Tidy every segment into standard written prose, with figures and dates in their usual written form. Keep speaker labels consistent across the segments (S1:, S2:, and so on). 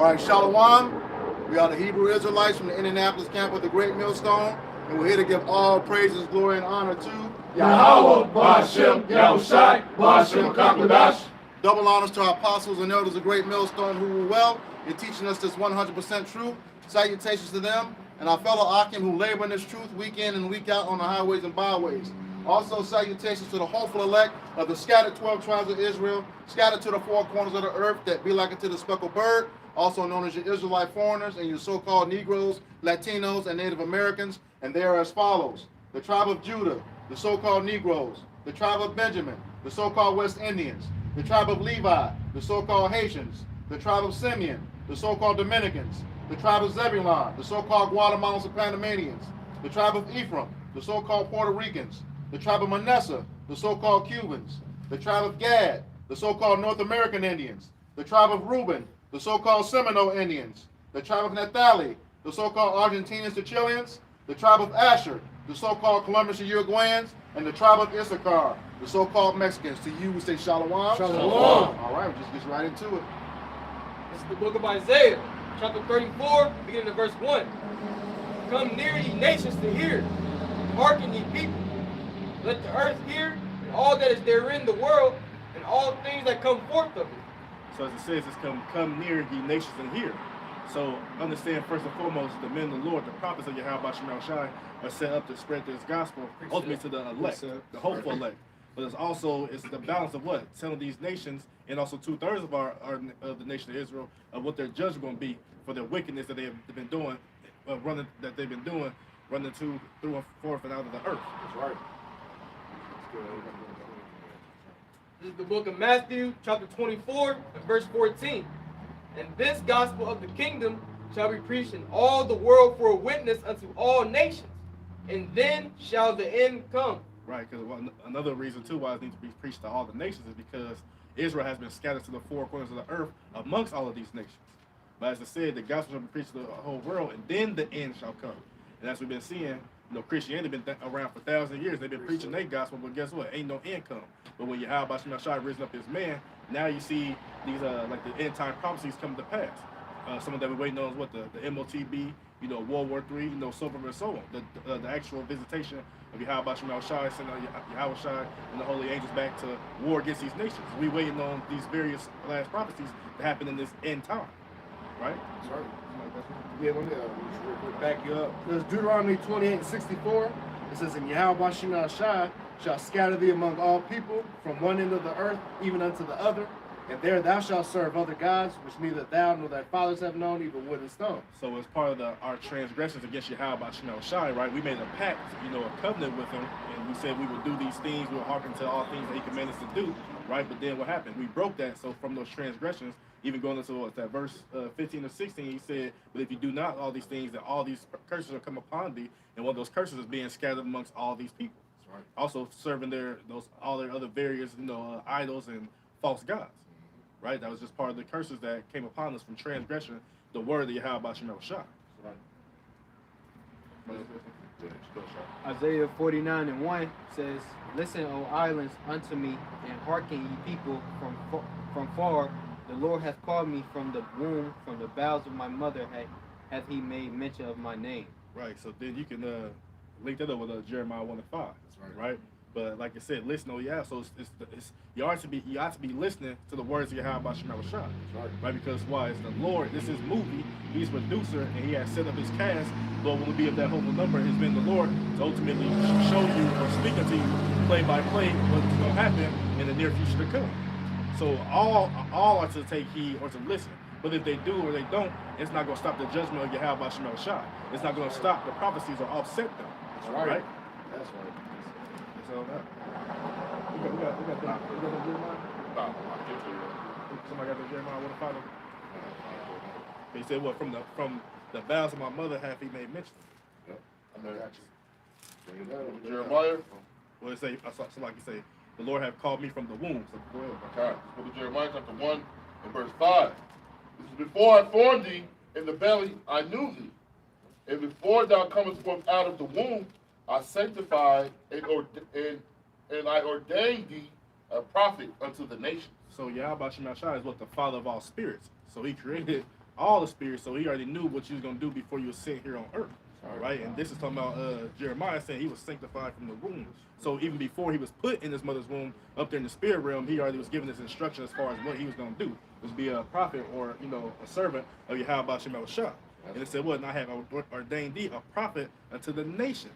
S1: right, Shalom. We are the Hebrew Israelites from the Indianapolis camp of the Great Millstone, and we're here to give all praises, glory, and honor to
S2: Yahweh, Ba'ashem, Yahushai, Ba'ashem, Kakodash.
S1: double honors to our apostles and elders of Great Millstone who rule well in teaching us this 100% truth. Salutations to them and our fellow Akim who labor in this truth week in and week out on the highways and byways. Also salutations to the hopeful elect of the scattered 12 tribes of Israel, scattered to the four corners of the earth that be like unto the speckled bird, also known as your Israelite foreigners and your so-called Negroes, Latinos, and Native Americans. And they are as follows: the tribe of Judah, the so-called Negroes, the tribe of Benjamin, the so-called West Indians, the tribe of Levi, the so-called Haitians, the tribe of Simeon, the so-called Dominicans, the tribe of Zebulon, the so-called Guatemalans and Panamanians, the tribe of Ephraim, the so-called Puerto Ricans, the tribe of Manasseh, the so-called Cubans, the tribe of Gad, the so-called North American Indians, the tribe of Reuben, the so-called Seminole Indians, the tribe of Naphtali, the so-called Argentinians to Chileans, the tribe of Asher, the so-called Colombians to Uruguayans, and the tribe of Issachar, the so-called Mexicans. To you, we say Shalom.
S2: Shalom.
S1: All right, we just get right into it.
S3: This is the book of Isaiah, chapter 34, beginning of verse 1. Come near, ye nations, to hear. Hearken, ye people. Let the earth hear, and all that is therein, the world, and all things that come forth of it.
S4: So as it says, it's come near, ye nations, and hear. So understand, first and foremost, the men of the Lord, the prophets of Yahweh Shai, are set up to spread this gospel, ultimately to the elect, the hopeful elect. But it's the balance of what? Telling these nations, and also 2/3 of the nation of Israel, of what their judgment going to be for their wickedness that they've been doing, running to, through and forth and out of the earth.
S1: That's right.
S3: This is the book of Matthew, chapter 24, and verse 14. And this gospel of the kingdom shall be preached in all the world for a witness unto all nations, and then shall the end come.
S4: Right, because another reason too why it needs to be preached to all the nations is because Israel has been scattered to the four corners of the earth amongst all of these nations. But as I said, the gospel shall be preached to the whole world, and then the end shall come. And as we've been seeing, Christianity been around for 1,000 years. They've been preaching their gospel, but guess what? Ain't no end come. But when Yahweh Shai risen up his man, now you see these like the end time prophecies come to pass. Some of them we're waiting on is what the MOTB, World War III, so forth and so on. The actual visitation of Yahweh Shai, sending Yahweh Shai and the holy angels back to war against these nations. We waiting on these various last prophecies to happen in this end time, right?
S2: That's right. Yeah, let me just real quick back you up. There's Deuteronomy 28:64. It says, "And Yahweh Shai shall scatter thee among all people from one end of the earth even unto the other, and there thou shalt serve other gods, which neither thou nor thy fathers have known, even wood and stone."
S4: So as part of our transgressions against Yahweh Shai, right, we made a pact, a covenant with him, and we said we would do these things, we would hearken to all things that he commanded us to do, right? But then what happened? We broke that. So from those transgressions, even going into that verse 15 or 16, he said, "But if you do not all these things, then all these curses will come upon thee." And one of those curses is being scattered amongst all these people. Right. Also serving all their other various, idols and false gods. Right? That was just part of the curses that came upon us from transgression, the word of Yahweh Shai.
S5: Isaiah 49:1 says, "Listen, O islands, unto me, and hearken, ye people from far. The Lord hath called me from the womb, from the bowels of my mother hath he made mention of my name."
S4: Right, so then you can link that up with Jeremiah 1:5. That's right. But like I said, listen, so you ought to be listening to the words of Yahweh Shai. Right, because why? It's the Lord. This is his movie. He's producer, and he has set up his cast. Lord will be of that hopeful number. Has been the Lord to ultimately show you or speak unto you play by play what's going to happen in the near future to come. So all are to take heed or to listen. But if they do or they don't, it's not going to stop the judgment of Yahweh Shai. It's not going to stop the prophecies or offset them.
S2: That's right.
S4: That's right. So we got the Jeremiah. Somebody got the Jeremiah 1:5. He said, "What from the vows of my mother hath he made mention."
S2: Yep. I got you.
S6: Jeremiah.
S4: Well, it say so like you say, "The Lord hath called me from the womb." So go ahead.
S6: Okay. Book of Jeremiah chapter 1 and verse 5. This is before I formed thee in the belly, I knew thee, and before thou comest forth out of the womb, I sanctified and I ordained thee a prophet unto the nations.
S4: So Yahweh Shai is what the Father of all spirits. So he created all the spirits, so he already knew what you was gonna do before you were sent here on earth. Right? And this is talking about Jeremiah saying he was sanctified from the womb. So even before he was put in his mother's womb up there in the spirit realm, he already was given his instruction as far as what he was going to do, was be a prophet or, a servant of Yahweh Shem Shah. And it said, what? And I have ordained thee a prophet unto the nations.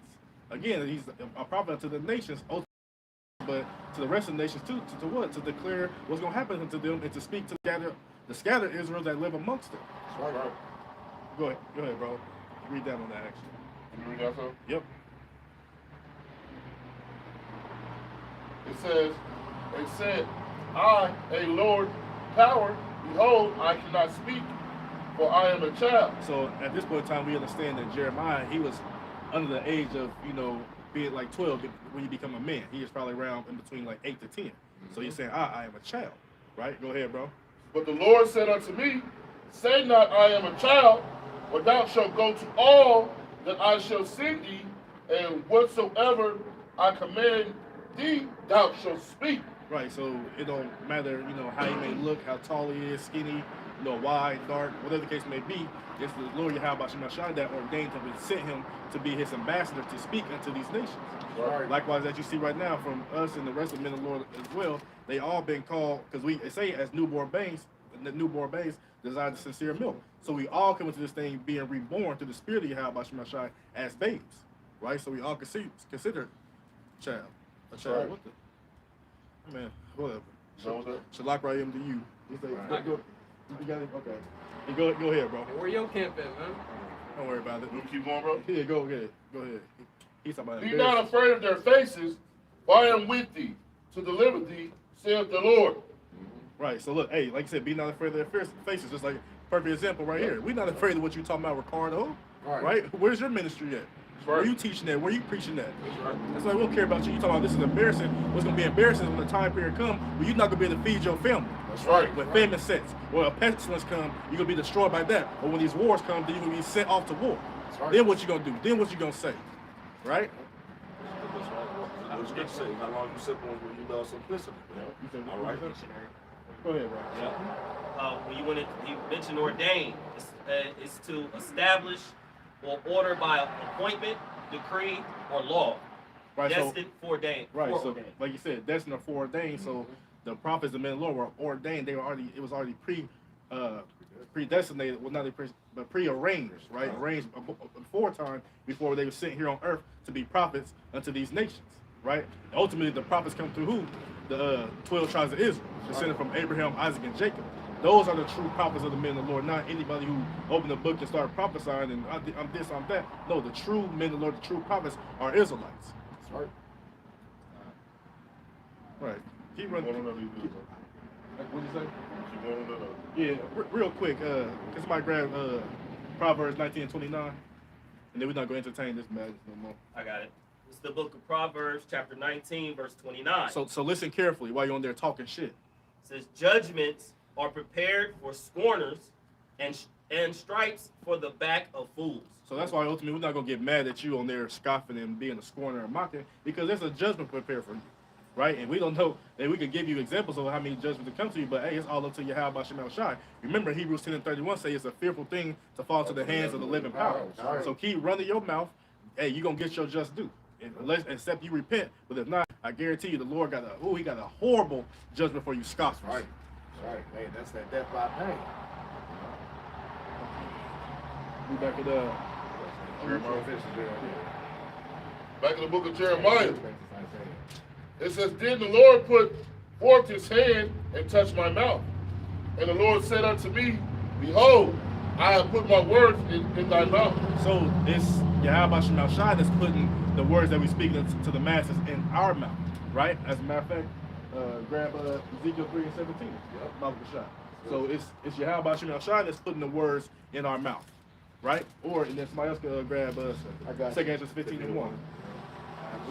S4: Again, he's a prophet unto the nations, but to the rest of the nations too, to what? To declare what's going to happen unto them and to speak to the scattered Israel that live amongst them.
S6: That's right.
S4: Go ahead, bro. Read that on that action.
S6: Can you read that, sir?
S4: Yep.
S6: It said, I, a Lord power, behold, I cannot speak, for I am a child.
S4: So at this point in time, we understand that Jeremiah, he was under the age of, being like 12 when you become a man. He is probably around in between like 8 to 10. So he's saying, I am a child, right? Go ahead, bro.
S6: But the Lord said unto me, say not I am a child, but thou shalt go to all that I shall send thee, and whatsoever I command thee, thou shalt speak.
S4: Right, so it don't matter, how he may look, how tall he is, skinny, wide, dark, whatever the case may be. It's the Lord Yahweh Shem Shah that ordained him and sent him to be his ambassador to speak unto these nations.
S6: Right.
S4: Likewise, as you see right now from us and the rest of the men of the Lord as well, they all been called, because we say as newborn babes desire the sincere milk. So we all come into this thing being reborn through the spirit of Yahweh Shem Shah as babes, right? So we all consider a child.
S6: Right.
S4: What the? Man, whatever.
S6: So
S4: Shalak Rayim to you. You got it? Okay. Hey, go ahead, bro.
S3: Where your camp at, man?
S4: Don't worry about it.
S6: you keep going, bro?
S4: Yeah, go ahead. He's talking about
S6: Be not afraid of their faces, for I am with thee to deliver thee, saith the Lord.
S4: Right, so look, hey, like you said, be not afraid of their faces. Just like perfect example right here. We're not afraid of what you're talking about, Ricardo. Right? Where's your ministry at? Where are you teaching at? Where are you preaching at? That's why we don't care about you. You talking about this is embarrassing. What's going to be embarrassing when the time period comes where you're not going to be able to feed your family.
S6: That's right.
S4: When famine sets or a pestilence comes, you're going to be destroyed by that. Or when these wars come, then you're going to be sent off to war.
S2: Right.
S4: Then what you going to do? Then what you going to say? Right?
S7: What you gonna say? How long you simple when you love simplicity? All right.
S4: Go ahead, bro.
S8: Yeah. When you mentioned ordained, it's to establish or order by appointment, decree, or law.
S4: Right,
S8: Destined, foreordained.
S4: Right, so like you said, destined or foreordained. So the prophets and men of the Lord were ordained. They were already. It was already predestinated. Well, not but prearranged. Right, arranged before time, before they were sent here on earth to be prophets unto these nations. Right. And ultimately, the prophets come through who? The 12 tribes of Israel, descended from Abraham, Isaac, and Jacob. Those are the true prophets of the men of the Lord, not anybody who opened the book and started prophesying and I'm this, I'm that. No, the true men of the Lord, the true prophets are Israelites.
S6: That's right.
S4: Right. Keep running. What'd you say?
S6: Keep going on that.
S4: Yeah, real quick, can somebody grab Proverbs 19:29? And then we're not going to entertain this madness no more.
S8: I got it. It's the book of Proverbs, chapter 19, verse 29.
S4: So listen carefully while you're on there talking shit.
S8: It says, judgments are prepared for scorners and stripes for the back of fools.
S4: So that's why ultimately we're not going to get mad at you on there scoffing and being a scorner and mocking, because there's a judgment prepared for you, right? And we don't know that we could give you examples of how many judgments will come to you, but hey, it's all up to Yahweh Shem Shai. Remember, Hebrews 10:31 say it's a fearful thing to fall into the hands of the living power. So keep running your mouth. Hey, you're going to get your just due. Except you repent, but if not, I guarantee you the Lord got a horrible judgment for you scoffers.
S2: Right. Right. Hey, that's that death by pain.
S4: We back at
S6: Back in the book of Jeremiah. It says, then the Lord put forth his hand and touched my mouth. And the Lord said unto me, behold, I have put my words in thy mouth.
S4: So it's Yahweh Shem Shai that's putting the words that we speak to the masses in our mouth, right? As a matter of fact, grab Ezekiel 3:17. So it's Yahweh Shem Shai that's putting the words in our mouth, right? Or and then somebody else can grab 2 Ezra 15:1.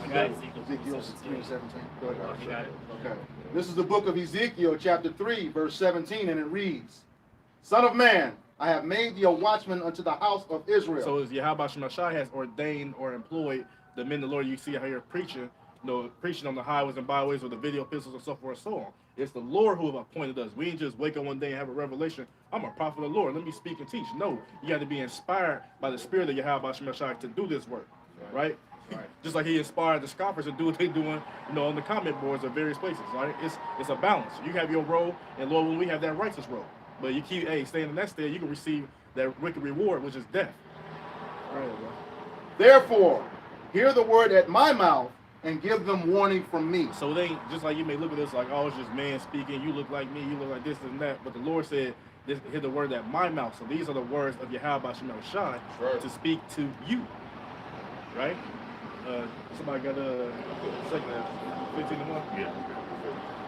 S8: I got Ezekiel
S1: Ezekiel 3:17. Go ahead.
S8: You got it?
S1: Okay. This is the book of Ezekiel, chapter 3, verse 17, and it reads, Son of man, I have made thee a watchman unto the house of Israel.
S4: So as Yahweh Shem Shai has ordained or employed the men of the Lord, you see how you're preaching, preaching on the highways and byways with the video pistols and so forth and so on. It's the Lord who have appointed us. We didn't just wake up one day and have a revelation. I'm a prophet of the Lord. Let me speak and teach. No, you got to be inspired by the Spirit of Yahweh Shemashai to do this work, right? Just like he inspired the scoffers to do what they're doing, on the comment boards of various places, right? It's a balance. You have your role, and Lord, when we have that righteous role, but you keep staying in that state, you can receive that wicked reward, which is death. All right, bro.
S1: Therefore, hear the word at my mouth and give them warning from me.
S4: So they ain't just like you may look at this like, oh, it's just man speaking. You look like me. You look like this and that. But the Lord said, hear the word at my mouth. So these are the words of Yahweh Shemashai to speak to you, right? Somebody got a 15:1.
S7: Yeah.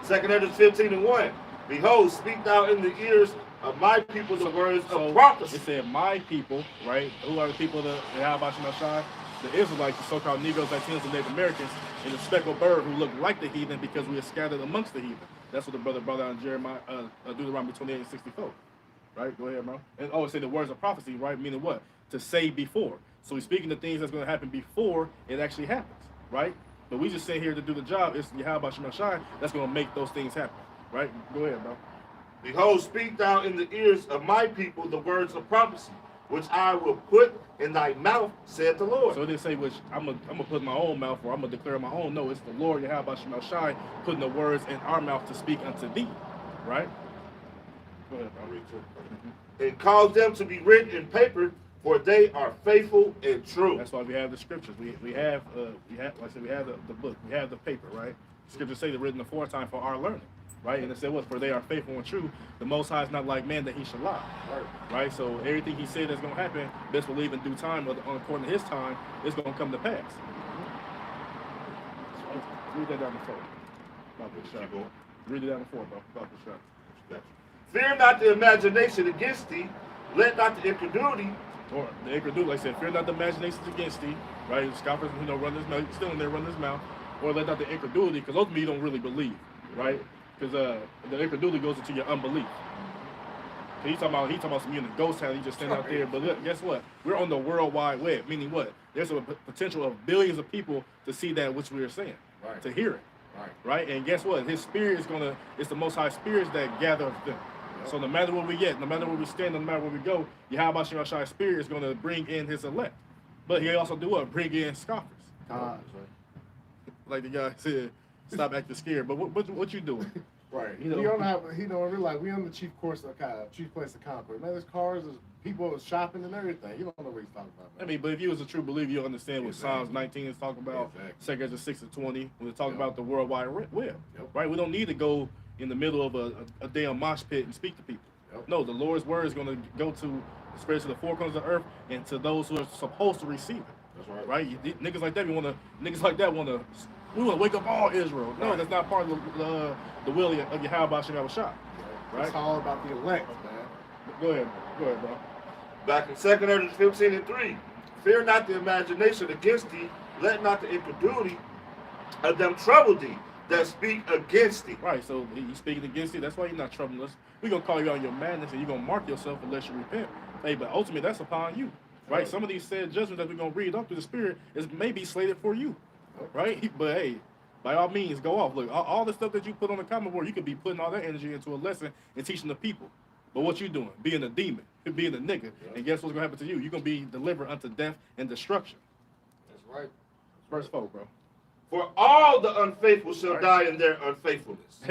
S7: 2 Edges 15:1. Behold, speak thou in the ears of my people the words of prophecy.
S4: It said my people, right? Who are the people that Yahweh Shemashai? The Israelites, the so-called Negroes, Latinos, and Native Americans, and the speckled bird who look like the heathen because we are scattered amongst the heathen. That's what the brother brought out in Jeremiah, Deuteronomy 28:64. Right? Go ahead, bro. And it say the words of prophecy, right? Meaning what? To say before. So he's speaking the things that's going to happen before it actually happens, right? But we just sit here to do the job. It's Yahweh Shemashai that's going to make those things happen, right? Go ahead, bro.
S7: Behold, speak thou in the ears of my people the words of prophecy, which I will put in thy mouth, said the Lord.
S4: So it didn't say which I'm gonna put in my own mouth or I'm gonna declare my own. No, it's the Lord Yahweh Shemashai putting the words in our mouth to speak unto thee, right? Go ahead, bro.
S7: And cause them to be written in paper, for they are faithful and true.
S4: That's why we have the scriptures. We have like I said, we have the book. We have the paper, right? Scriptures say they're written aforetime for our learning. Right, and it said what? For they are faithful and true. The Most High is not like man that he should lie. Right. So everything he said that's going to happen, best believe in due time, or according to his time, it's going to come to pass. Read that down the floor. Read it down the floor, bro. About the shot.
S7: Fear not the imagination against thee. Let not the incredulity.
S4: Or the incredulity, like I said, fear not the imaginations against thee. Right. The scoffers, run his mouth. Still in there, run his mouth. Or let not the incredulity, because ultimately you don't really believe. Right. Because the incredulity goes into your unbelief. So he's talking about some unit ghost town. He just stand out there. But look, guess what? We're on the World Wide Web. Meaning what? There's a potential of billions of people to see that which we are saying, to hear it, right? And guess what? His spirit it's the Most High spirits that gather them. So no matter where we get, no matter where we stand, no matter where we go, Yahweh Shemashai spirit is going to bring in his elect. But he also do what? Bring in scoffers. Like the guy said. Stop acting scared. But what you doing?
S2: Right. We don't have. We're like we on the chief place of conquer. Man, there's cars, there's people shopping and everything. You don't know what he's talking about. Man.
S4: I mean, but if you was a true believer, you understand what Psalms 19 is talking about. 2 Edges 6-20 when they're talking about the World Wide Web. Right. We don't need to go in the middle of a damn mosh pit and speak to people. No, the Lord's word is going to go to spread to the four corners of the earth and to those who are supposed to receive it. That's right. Niggas like that want to. We want to wake up all Israel. No, that's not part of the will of Yahweh Shemashai. Right?
S2: It's all about the elect, man.
S4: Go ahead, bro.
S7: Back in 2 Edges 15:3. Fear not the imagination against thee. Let not the incredulity of them trouble thee that speak against thee.
S4: Right, so he's speaking against thee. That's why you're not troubling us. We're going to call you on your madness and you're going to mark yourself unless you repent. Hey, but ultimately, that's upon you. Right? Some of these said judgments that we're going to read up through the Spirit is maybe slated for you. Right? But hey, by all means, go off. Look, all the stuff that you put on the comment board, you could be putting all that energy into a lesson and teaching the people. But what you doing? Being a demon, being a nigga. And guess what's going to happen to you? You're going to be delivered unto death and destruction.
S2: That's right.
S4: Verse 4, bro.
S7: For all the unfaithful shall die in their unfaithfulness.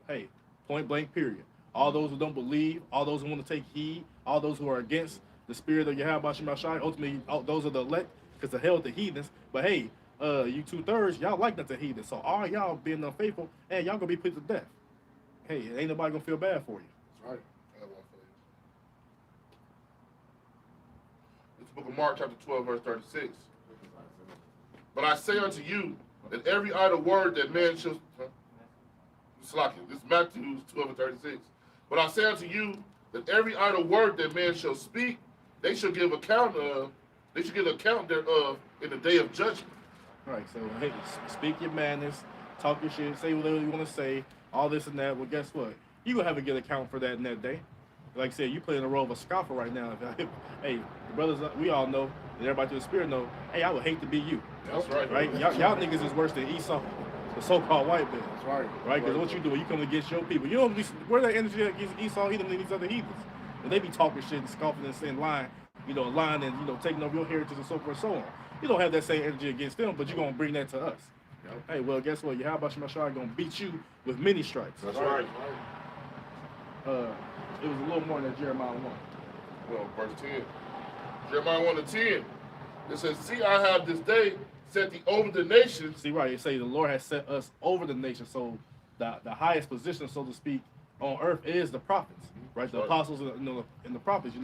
S4: Hey, point blank, period. All those who don't believe, all those who want to take heed, all those who are against the spirit of Yahweh Shemashai, ultimately, those are the elect, because the hell with the heathens. But hey, you 2/3, y'all like not the heathen. So all y'all being unfaithful, and y'all gonna be put to death. Hey, ain't nobody gonna feel bad for you.
S2: That's right.
S6: It's the book of Mark, chapter 12, verse 36. But I say unto you that every idle word that man shall... This is Matthew 12 and 36. But I say unto you that every idle word that man shall speak, they shall give account thereof in the day of judgment.
S4: Right, so hey, speak your madness, talk your shit, say whatever you want to say, all this and that. Well, guess what? You're going to have to get account for that in that day. Like I said, you playing the role of a scoffer right now. Hey, the brothers, we all know, and everybody through the spirit know, hey, I would hate to be you.
S6: That's right.
S4: Right? Y'all niggas is worse than Esau, the so-called white man.
S2: That's right.
S4: Right? Because what you do, you come against your people. You don't where that energy against Esau, Edom, and these other heathens. And they be talking shit and scoffing and saying lying, lying and taking over your heritage and so forth and so on. You don't have that same energy against them, but you're gonna bring that to us.
S6: Yep.
S4: Hey, well, guess what? Yahweh Shemashai gonna beat you with many stripes.
S6: That's right.
S4: It was a little more than Jeremiah 1.
S6: Well, verse 10. Jeremiah 1 to 10. It says, see, I have this day set thee over the nations.
S4: See, right, it say the Lord has set us over the nations. So the highest position, so to speak, on earth is the prophets, right? The
S6: Right.
S4: apostles and the prophets,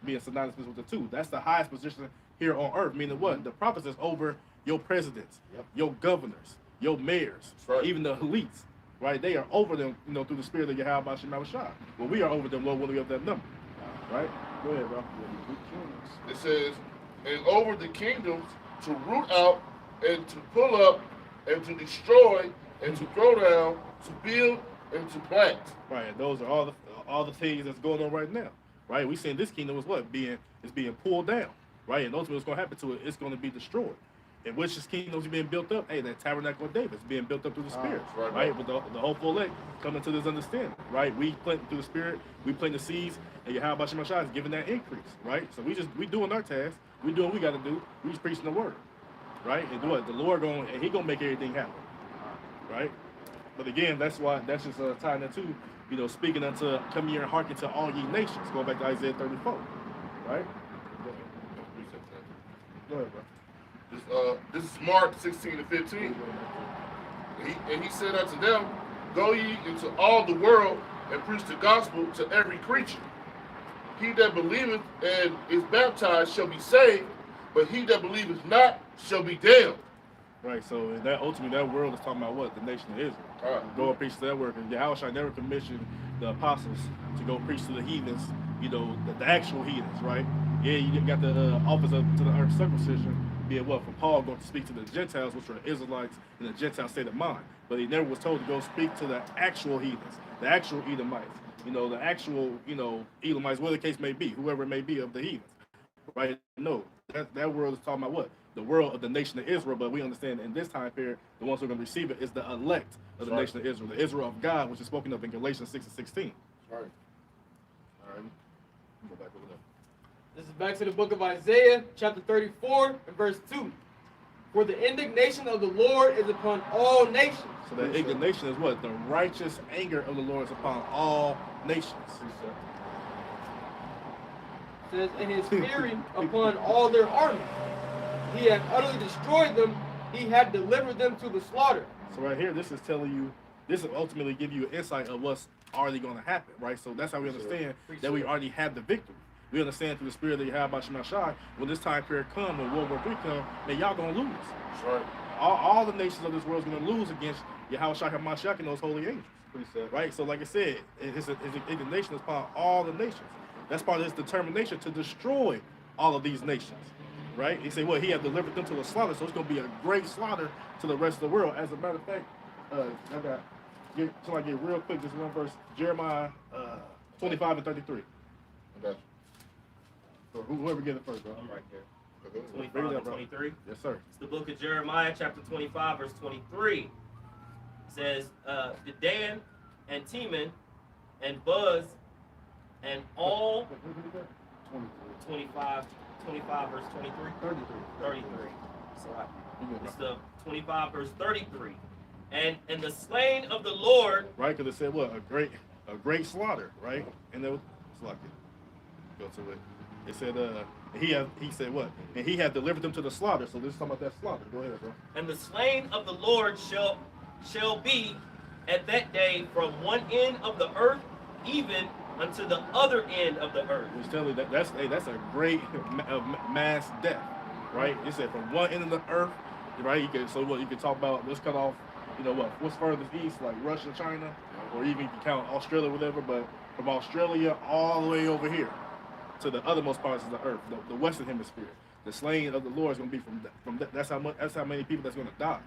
S4: being synonymous with the two. That's the highest position here on earth, meaning what? The prophets is over your presidents,
S7: Yep.
S4: your governors, your mayors,
S6: Right.
S4: even the elites, right? They are over them, through the spirit of Yahweh Shemashai. Well, we are over them, Lord, when we have that number, right? Go ahead, bro.
S6: It says, and over the kingdoms to root out and to pull up and to destroy and to throw down, to build and to plant.
S4: Right, and those are all the things that's going on right now, right? We saying this kingdom is what being pulled down, right? And ultimately, what's going to happen to it? It's going to be destroyed. And which is kingdoms being built up? Hey, that tabernacle of David is being built up through the Spirit, right? With the hopeful elect coming to this understanding, right? We plant through the Spirit, we plant the seeds, and Yahweh Shemashai is giving that increase, right? So we doing our task, we doing what we got to do. We just preaching the word, right? And what the Lord He gonna make everything happen, right? But again, that's just tying into, speaking unto, come here and hearken to all ye nations. Going back to Isaiah 34, right? Go ahead, bro.
S6: This is Mark 16 to 15. And he said unto them, go ye into all the world and preach the gospel to every creature. He that believeth and is baptized shall be saved, but he that believeth not shall be damned.
S4: Right, so that ultimately that world is talking about what? The nation of Israel.
S6: Right.
S4: Go and preach to that word. And Yahweh never commissioned the apostles to go preach to the heathens, the actual heathens, right? Yeah, you got the office of to the earth circumcision, being what? For Paul going to speak to the Gentiles, which were Israelites in the Gentile state of mind. But he never was told to go speak to the actual heathens, the actual Edomites, the actual, Elamites, whatever the case may be, whoever it may be of the heathens. Right? No, that world is talking about what? The world of the nation of Israel, but we understand in this time period, the ones who are going to receive it is the elect of the nation of Israel, the Israel of God, which is spoken of in Galatians 6 and 16.
S6: Right.
S4: All right. Go back over there.
S3: This is back to the book of Isaiah, chapter 34, and verse 2. For the indignation of the Lord is upon all nations.
S4: So that indignation is what? The righteous anger of the Lord is upon all nations.
S3: It says, and his fury upon all their armies. He hath utterly destroyed them. He hath delivered them to the slaughter.
S4: So right here, this is telling you, this will ultimately give you an insight of what's already going to happen, right? So that's how we understand that we already have the victory. We understand through the spirit that you have about Shemashai, when this time period come, when World War III come, man, y'all going to lose.
S6: That's right.
S4: All the nations of this world is going to lose against Yahweh HaMashiach and those holy angels. Right? So like I said, his indignation is upon all the nations. That's part of his determination to destroy all of these nations. Right? He said, well, he had delivered them to the slaughter, so it's going to be a great slaughter to the rest of the world. As a matter of fact, I get real quick, this one verse, Jeremiah 25 and 33.
S6: Okay.
S4: So whoever get it first, bro.
S8: I'm right there. 25
S4: Bring it
S8: and
S4: up, bro.
S8: 23.
S4: Yes, sir.
S8: It's the book of Jeremiah, chapter 25, verse 23. It says, Dedan and Teman and Buz and all 25, verse 23. 33. Sorry. It's the 25, verse 33. And the slain of the Lord.
S4: Right, because it said what? A great slaughter, right? And then it's like it. Go to it. It said he said what? And he had delivered them to the slaughter. So this is talking about that slaughter. Go ahead, bro.
S8: And the slain of the Lord shall be at that day from one end of the earth even unto the other end of the earth.
S4: He's telling you that's a great mass death, right? It said from one end of the earth, right? You can talk about, let's cut off, what's furthest east, like Russia, China, or even you can count Australia, whatever. But from Australia all the way over here to the othermost parts of the earth, the western hemisphere, the slain of the Lord is going to be from that. That's how many people that's going to die.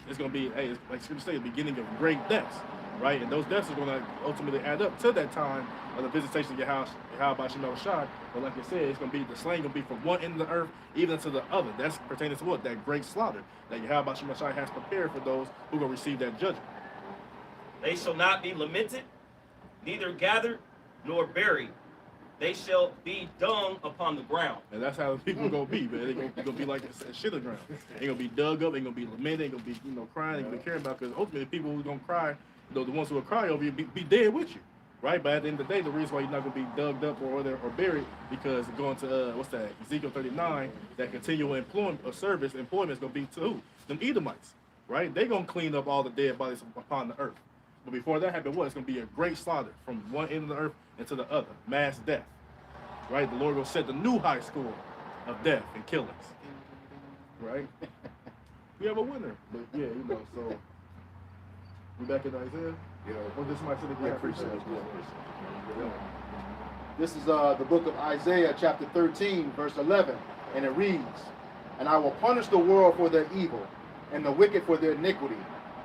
S4: It's going to be, it's like Scripture say, the beginning of great deaths, right? And those deaths are going to ultimately add up to that time of the visitation of Yahweh Shemashai. But like I said, it's going to be, the slain going to be from one end of the earth even to the other. That's pertaining to what? That great slaughter that Yahweh Shemashai has prepared for those who are going to receive that judgment.
S8: They shall not be lamented, neither gathered nor buried. they shall be dung upon the ground.
S4: And that's how people gonna be, man. They gonna be like a shit ground. They gonna be dug up. They gonna be lamented. They gonna be crying. They gonna be caring about, because ultimately the people who gonna cry, the ones who will cry over you, be dead with you, right? But at the end of the day, the reason why you're not gonna be dug up or buried, because going to what's that, Ezekiel 39, that continual employment is gonna be to who? Them Edomites, right? They gonna clean up all the dead bodies upon the earth. But before that happened, it's gonna be a great slaughter from one end of the earth into the other, mass death. Right, the Lord will set the new high score of death and killings. Right, we have a winner. But yeah, so we back in Isaiah.
S1: Yeah.
S4: Or this might sit again.
S1: Appreciate it. Yeah. This is the book of Isaiah, chapter 13, verse 11, and it reads, "And I will punish the world for their evil, and the wicked for their iniquity.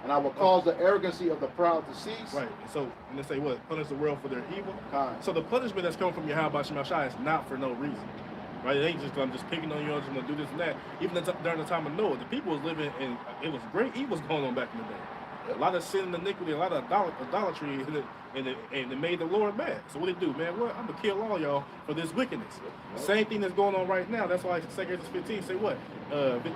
S1: And I will cause the arrogancy of the proud to cease."
S4: Right. So, and they say what? Punish the world for their evil.
S1: Kind.
S4: So the punishment that's coming from Yahweh Shema Shai is not for no reason. Right? It ain't just I'm just picking on you, I'm just gonna do this and that. Even during the time of Noah, the people was living in, it was great evils going on back in the day. A lot of sin and iniquity, a lot of idolatry, and it made the Lord mad. So what did he do, man? What? I'm gonna kill all y'all for this wickedness. Same thing that's going on right now. That's why 2 Corinthians 15 say what?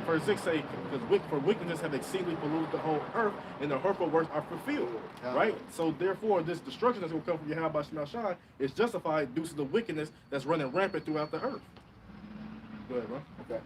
S4: Verse 6 say, because for wickedness have exceedingly polluted the whole earth, and the hurtful works are fulfilled. Right? So therefore, this destruction that's gonna come from Yahweh Shema Shai is justified due to the wickedness that's running rampant throughout the earth. Go ahead, bro.
S1: Okay.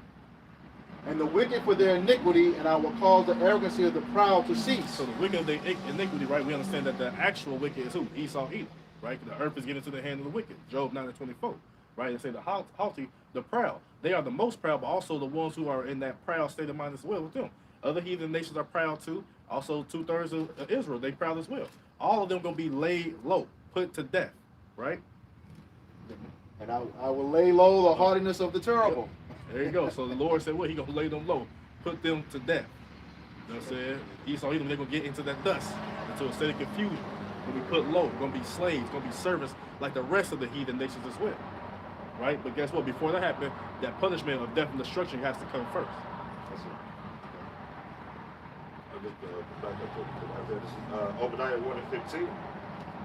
S1: "And the wicked for their iniquity, and I will cause the arrogancy of the proud to cease."
S4: So the wicked of the iniquity, right? We understand that the actual wicked is who? Esau, Edom, right? The earth is given to the hand of the wicked. Job 9:24, right? They say the haughty, the proud. They are the most proud, but also the ones who are in that proud state of mind as well with them. Other heathen nations are proud too. Also, 2/3 of Israel, they proud as well. All of them gonna be laid low, put to death, right?
S1: "And I will lay low the haughtiness of the terrible."
S4: There you go. So the Lord said, what? He gonna lay them low, put them to death. You know what I'm saying? Esau, Edom, they're gonna get into that dust, into a state of confusion. Gonna be put low, gonna be slaves, gonna be servants like the rest of the heathen nations as well. Right? But guess what? Before that happened, that punishment of death and destruction has to come first.
S7: That's it. I'll just back up to Isaiah. This is Obadiah 1:15.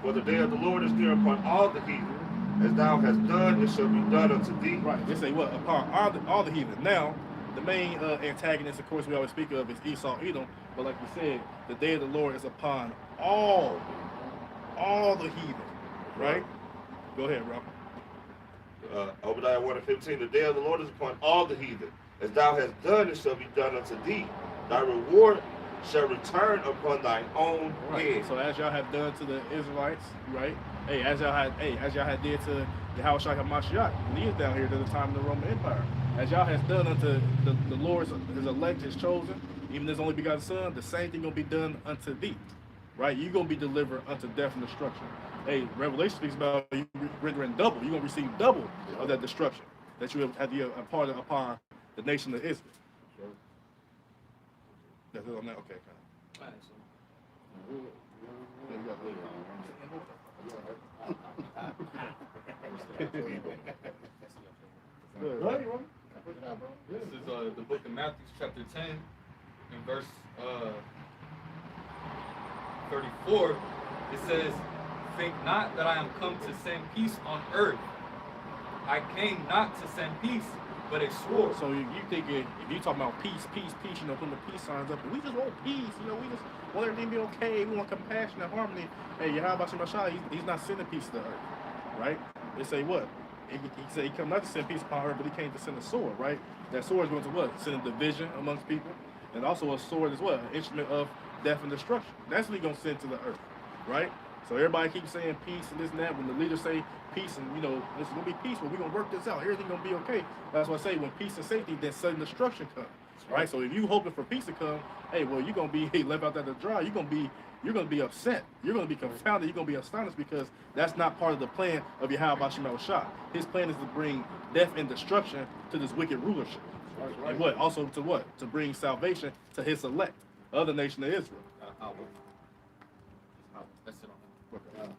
S7: "For the day of the Lord is near upon all the heathen. As thou hast done, it shall be done unto thee."
S4: Right. They say what? Upon all the heathen. Now, the main antagonist, of course, we always speak of is Esau, Edom. But like we said, the day of the Lord is upon all the heathen. Right? Go ahead, bro.
S7: Obadiah 1:15. "The day of the Lord is upon all the heathen. As thou hast done, it shall be done unto thee. Thy reward shall return upon thine own head."
S4: So as y'all have done to the Israelites, right? As y'all had did to Yahweh Shai HaMashiach, when he is down here at the time of the Roman Empire. As y'all has done unto the Lord's, his elect, his chosen, even his only begotten son, the same thing gonna be done unto thee. Right? You're gonna be delivered unto death and destruction. Revelation speaks about you rendering double. You're gonna receive double of that destruction that you have had the part of upon the nation of Israel. That's it on that? Okay.
S3: All right, so
S4: Yeah, you got it.
S3: this is the book of Matthew, chapter 10, and verse 34. It says, "Think not that I am come to send peace on earth. I came not to send peace, but a sword."
S4: So you thinking, if you talking about peace, putting the peace signs up, we just want peace, we just want everything to be okay, we want compassion and harmony. Hey, Yahweh Shema Shai, he's not sending peace to the earth, right? They say what? He said he come not to send peace upon earth, but he came to send a sword, right? That sword is going to what? Send a division amongst people, and also a sword is what? An instrument of death and destruction. That's what he's going to send to the earth, right? So everybody keeps saying peace and this and that. When the leaders say peace and, this is going to be peaceful, we're going to work this out, everything going to be okay. That's why I say when peace and safety, then sudden destruction comes, right? So if you hoping for peace to come, hey, well, you're going to be left out there to dry. You're going to be upset. You're going to be confounded. You're going to be astonished because that's not part of the plan of Yahweh Shema Shai. His plan is to bring death and destruction to this wicked rulership. Right. And what? Also to what? To bring salvation to his elect, other nation of Israel.
S3: That's it on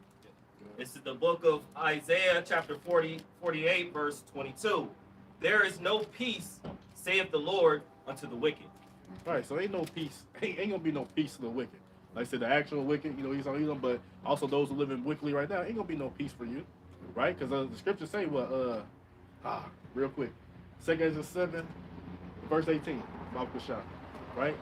S8: This is the book of Isaiah, chapter 48, verse 22. "There is no peace, saith the Lord, unto the wicked."
S4: Right, so ain't no peace. Ain't gonna be no peace to the wicked. Like I said, the actual wicked, he's on Edom, but also those who live in wickedly right now, ain't gonna be no peace for you. right? Because the scriptures say what? Real quick, 2 Ezra 7, verse 18. Bible shot, right?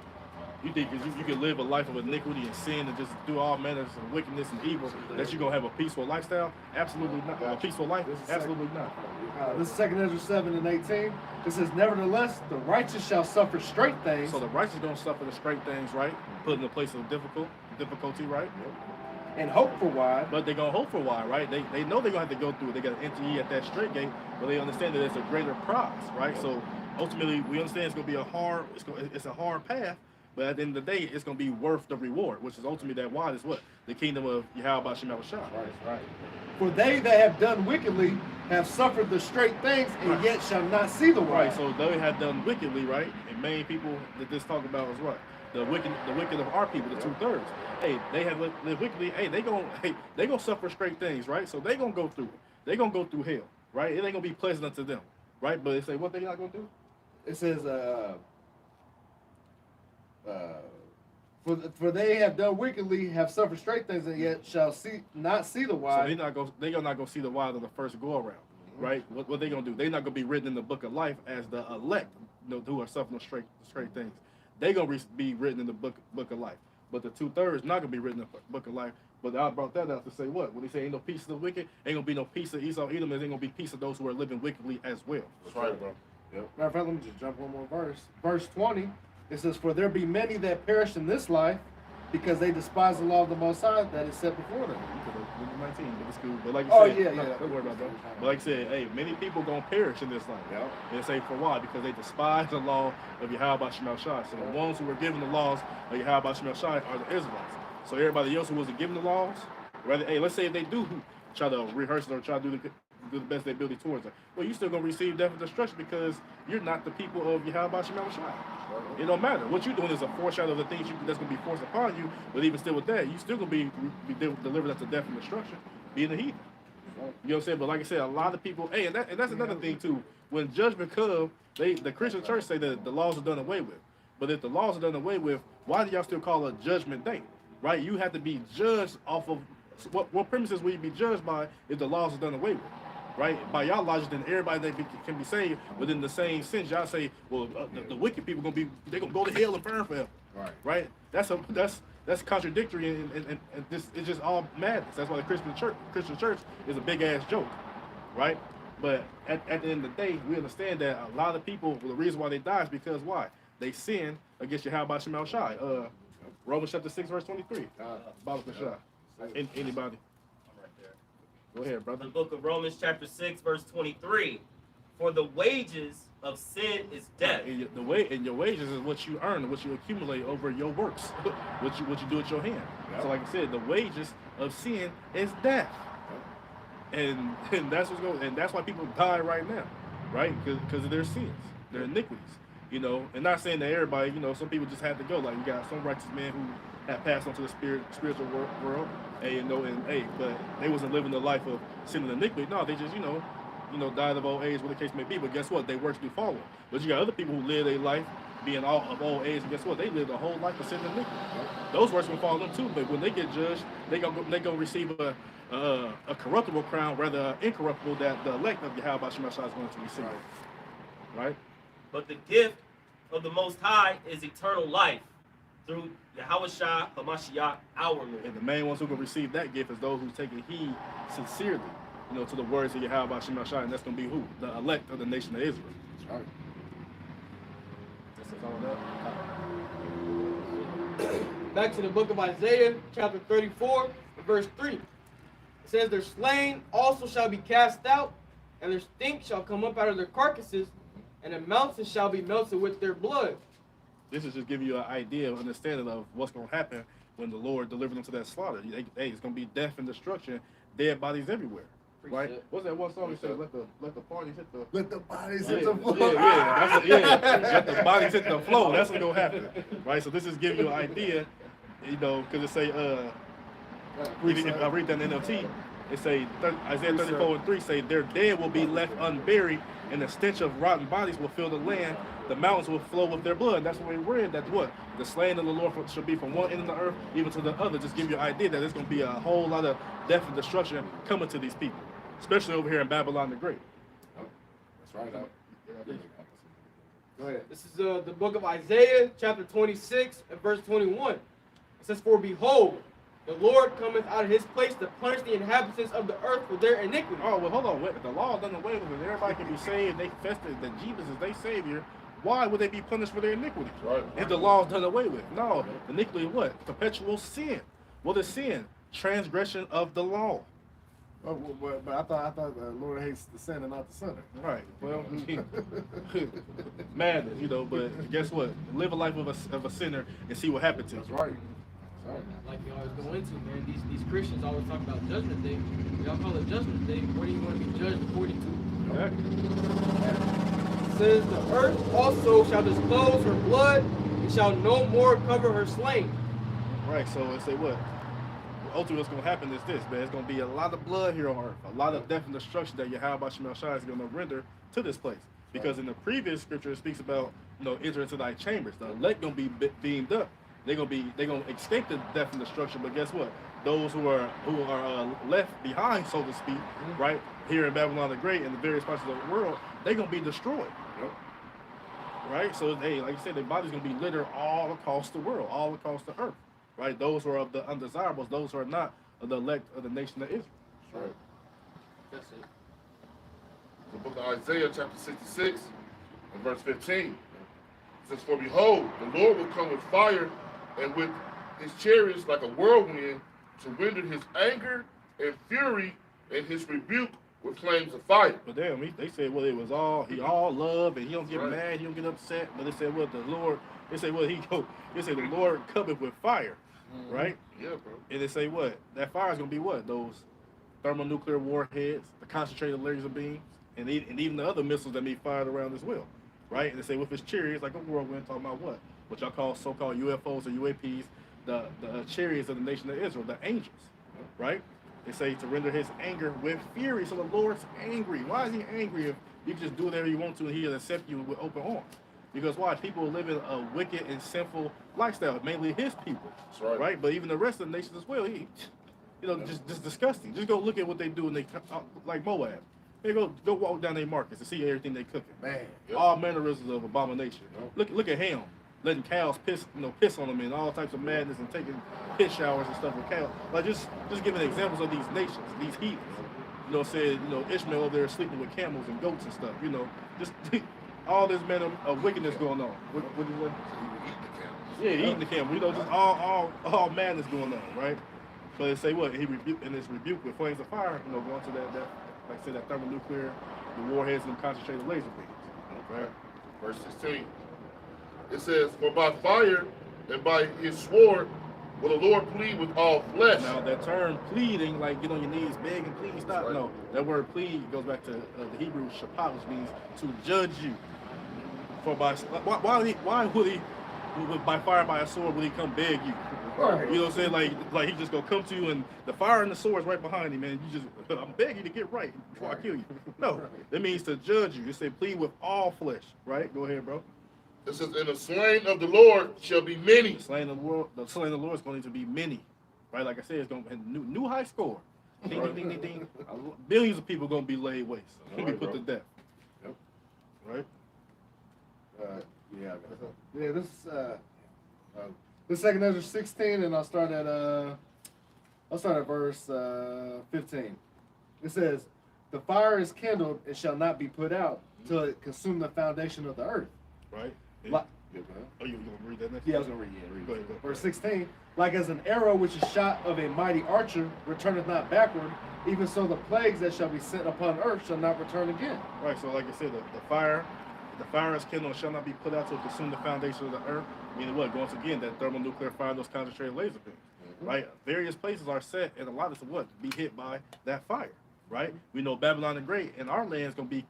S4: You think you can live a life of iniquity and sin and just do all manners of wickedness and evil, that you're going to have a peaceful lifestyle? Absolutely not. A peaceful life? Absolutely not.
S2: This is 2 Ezra 7 and 18. It says, nevertheless, the righteous shall suffer straight things.
S4: So the righteous don't suffer the straight things, right? Put in a place of difficulty, right?
S2: And hope for why.
S4: But they're going to hope for why, right? They know they're going to have to go through it. They got to enter ye at that straight gate, but they understand that it's a greater prize, right? So ultimately, we understand it's going to be it's a hard path, but at the end of the day, it's going to be worth the reward, which is ultimately that why is what? The kingdom of Yahweh Shema Shah.
S2: Right. For they that have done wickedly have suffered the straight things, and yet shall not see the why.
S4: Right, so they have done wickedly, right? And main people that this talk about is what? The wicked of our people, the 2/3. Hey, they have lived wickedly. Hey, they gonna suffer straight things, right? So they gonna go through it. They gonna go through hell, right? It ain't gonna be pleasant unto them, right? But they say what they not gonna do?
S2: It says, for they have done wickedly, have suffered straight things, and yet shall not see the why.
S4: So they gonna not go see the why of the first go around, right? What they gonna do? They not gonna be written in the book of life as the elect, who are suffering straight things. They gonna be written in the book of life. But the 2/3 not gonna be written in the book of life. But I brought that out to say what? When they say ain't no peace of the wicked, ain't gonna be no peace of Esau, Edom, ain't gonna be peace of those who are living wickedly as well.
S6: That's right, bro.
S2: Matter of fact, let me just jump one more verse. Verse 20, it says, for there be many that perish in this life, because they despise the law of the Most High that is set before them.
S4: 19, but it's cool. But like you said, don't worry about that. But like I said, hey, many people gonna perish in this life.
S2: Yeah.
S4: And say for why? Because they despise the law of Yahweh Shema Shai. So the ones who were given the laws of Yahweh Shema Shai are the Israelites. So everybody else who wasn't given the laws, rather, hey, let's say if they do try to rehearse it or try to do the best they ability towards it, well, you're still gonna receive death and destruction because you're not the people of Yahweh Shema Shai. It don't matter. What you're doing is a foreshadow of the things that's going to be forced upon you, but even still with that, you still going to be delivered unto death and destruction, being a heathen. You know what I'm saying? But like I said, a lot of people, hey, and that's another thing too. When judgment comes, the Christian church say that the laws are done away with. But if the laws are done away with, why do y'all still call it a judgment day? Right? You have to be judged off of, what premises will you be judged by if the laws are done away with? Right? By y'all logic, then everybody can be saved within the same sense. Y'all say, well, the wicked people they're gonna go to hell and burn forever. Right? That's contradictory, and this it's just all madness. That's why the Christian church is a big ass joke, right? But at the end of the day, we understand that a lot of people, the reason why they die is because why? They sin against Yahweh Shema Shai. Romans chapter 6 verse 23. Bible Shai. Anybody? Go ahead, brother.
S8: The book of Romans chapter 6 verse 23. For the wages of sin is death.
S4: And your wages is what you earn, what you accumulate over your works, what you do with your hand. Yep. So like I said, the wages of sin is death. And that's what's going, and that's why people die right now, right? Because of their sins, their iniquities. You know, and not saying that everybody, you know, some people just had to go. Like you got some righteous men who have passed on to the spiritual world, and you know, but they wasn't living the life of sin and iniquity. No, they just, you know, died of old age, what the case may be. But guess what? They works do follow. But you got other people who live their life being all of old age, and guess what? They live a whole life of sin and iniquity. Those works will follow them too. But when they get judged, they gonna receive a corruptible crown, rather incorruptible, that the elect of Yahweh Shema Shai is going to receive. Right?
S8: But the gift of the Most High is eternal life through Yahweh Shai HaMashiach, our Lord.
S4: And the main ones who can receive that gift is those who take heed sincerely, you know, to the words of Yahweh Shema Shai, and that's going to be who? The elect of the nation of Israel.
S2: That's right.
S4: That's all that.
S3: Back to the book of Isaiah, chapter 34, verse 3. It says, their slain also shall be cast out, and their stink shall come up out of their carcasses, and the mountains shall be melted with their blood.
S4: This is just giving you an idea of understanding of what's going to happen when the Lord delivers them to that slaughter. Hey, it's going to be death and destruction, dead bodies everywhere. Right? What's that one song that said, let the parties hit the...
S2: Let the bodies hit the floor.
S4: Let the bodies hit the floor. That's what's going to happen. Right? So this is giving you an idea, you know, because it say, if I read that in NLT, it say, Isaiah 34:3 say, their dead will be left unburied, and the stench of rotten bodies will fill the land. The mountains will flow with their blood. That's what we read. That's what? The slain of the Lord shall be from one end of the earth even to the other. Just give you an idea that there's going to be a whole lot of death and destruction coming to these people. especially over here in Babylon the Great.
S2: That's right. Go ahead.
S3: This is the book of Isaiah, chapter 26, and verse 21. It says, "For behold, the Lord cometh out of his place to punish the inhabitants of the earth for their iniquity."
S4: Oh, well, hold on. Wait, the law done away with it. Everybody can be saved. They confessed that Jesus is their Savior. Why would they be punished for their iniquity?
S6: Right.
S4: If the law is done away with. No, iniquity is what? Perpetual sin. What is sin? Transgression of the law.
S2: But I thought the Lord hates the sinner and not the sinner.
S4: Right. Well, madness, you know. But guess what? Live a life of a sinner and see what happens to you.
S2: That's right.
S3: Like you always go into, man, these Christians always talk about Judgment Day. Y'all call it Judgment Day. What are you going to be judged according to?
S4: Exactly.
S3: It says, "The earth also shall disclose her blood, and shall no more cover her slain."
S4: Right. So it say what? Ultimately, what's going to happen is this, man. It's going to be a lot of blood here on earth, a lot of death and destruction that Yahweh Shemel Shai is going to render to this place. Because in the previous scripture, it speaks about, enter into thy chambers. The elect going to be beamed up. They're going to escape the death and destruction. But guess what? Those who are left behind, so to speak, right here in Babylon the Great and the various parts of the world, they're going to be destroyed. Right. So hey, like you said, their body's going to be littered all across the world, all across the earth. Right, those who are of the undesirables, those who are not of the elect of the nation of Israel.
S6: That's right.
S3: That's it.
S6: The book of Isaiah, chapter 66, and verse 15. It says, "For behold, the Lord will come with fire, and with his chariots like a whirlwind, to render his anger and fury and his rebuke with flames of fire."
S4: But damn, they said, well, it was he all love, and he don't get
S6: Right.
S4: mad, he don't get upset. But they said, well, the Lord, they say, well, they say the Lord cometh with fire, right?
S6: Yeah, bro.
S4: And they say what? That fire is gonna be what? Those thermonuclear warheads, the concentrated laser beams, and even the other missiles that be fired around as well, right? And they say with his chariots, like a whirlwind, talking about what? What y'all call so-called UFOs or UAPs, the chariots of the nation of Israel, the angels, right? They say to render his anger with fury. So the Lord's angry. Why is he angry if you can just do whatever you want to and he'll accept you with open arms? Because why? People are living a wicked and sinful lifestyle, mainly his people,
S6: That's right.
S4: But even the rest of the nations as well. Just disgusting. Just go look at what they do, and they like Moab. They go walk down their markets and see everything they cooking.
S2: Man.
S4: All mannerisms of abomination.
S6: Yep.
S4: Look at Ham, letting cows piss on them and all types of madness and taking piss showers and stuff with cows. Like just giving examples of these nations, these heathens. Said Ishmael over there sleeping with camels and goats and stuff. Just all this manner of wickedness going on. What is that? Yeah, eating the camel. Just all madness going on, right? But they say what? He rebuked in his rebuke with flames of fire, going to that like I said, that thermonuclear, the warheads and the concentrated laser beams.
S6: Right. Verse 16. It says, "For by fire and by his sword will the Lord plead with all flesh."
S4: Now that term pleading, like get on your knees, beg and plead, stop.
S6: Right.
S4: No, that word plead goes back to the Hebrew shapah, which means to judge you. For why would he by fire by a sword would he come beg you?
S2: Right.
S4: You know what I'm saying? Like he just gonna come to you and the fire and the sword is right behind him, man. You just I'm begging you to get right before I kill you. No, that means to judge you. It say plead with all flesh, right? Go ahead, bro.
S6: It says, "And the slain of the Lord shall be many."
S4: The slain of the Lord is going to be many, right? Like I said, it's going to be a new high score. Ding, ding, ding, ding, ding. Billions of people going to be laid waste, going to be put to death.
S6: Yep.
S4: Right?
S2: Yeah. This second Ezra 16, and I'll start at verse 15. It says, "The fire is kindled and shall not be put out till it consume the foundation of the earth."
S4: Right?
S2: Like,
S4: Oh, you going to read that next?
S2: yeah, I was gonna read. Yeah, read.
S4: Go ahead, go.
S2: Verse 16. "Like as an arrow which is shot of a mighty archer returneth not backward, even so the plagues that shall be sent upon earth shall not return again."
S4: Right, so like I said, the fire is kindled and shall not be put out to consume the foundation of the earth. Meaning what? Once again, that thermonuclear fire, those concentrated laser beams. Right? Various places are set and allowed us to what? Be hit by that fire. Right? We know Babylon the Great and our land is going to be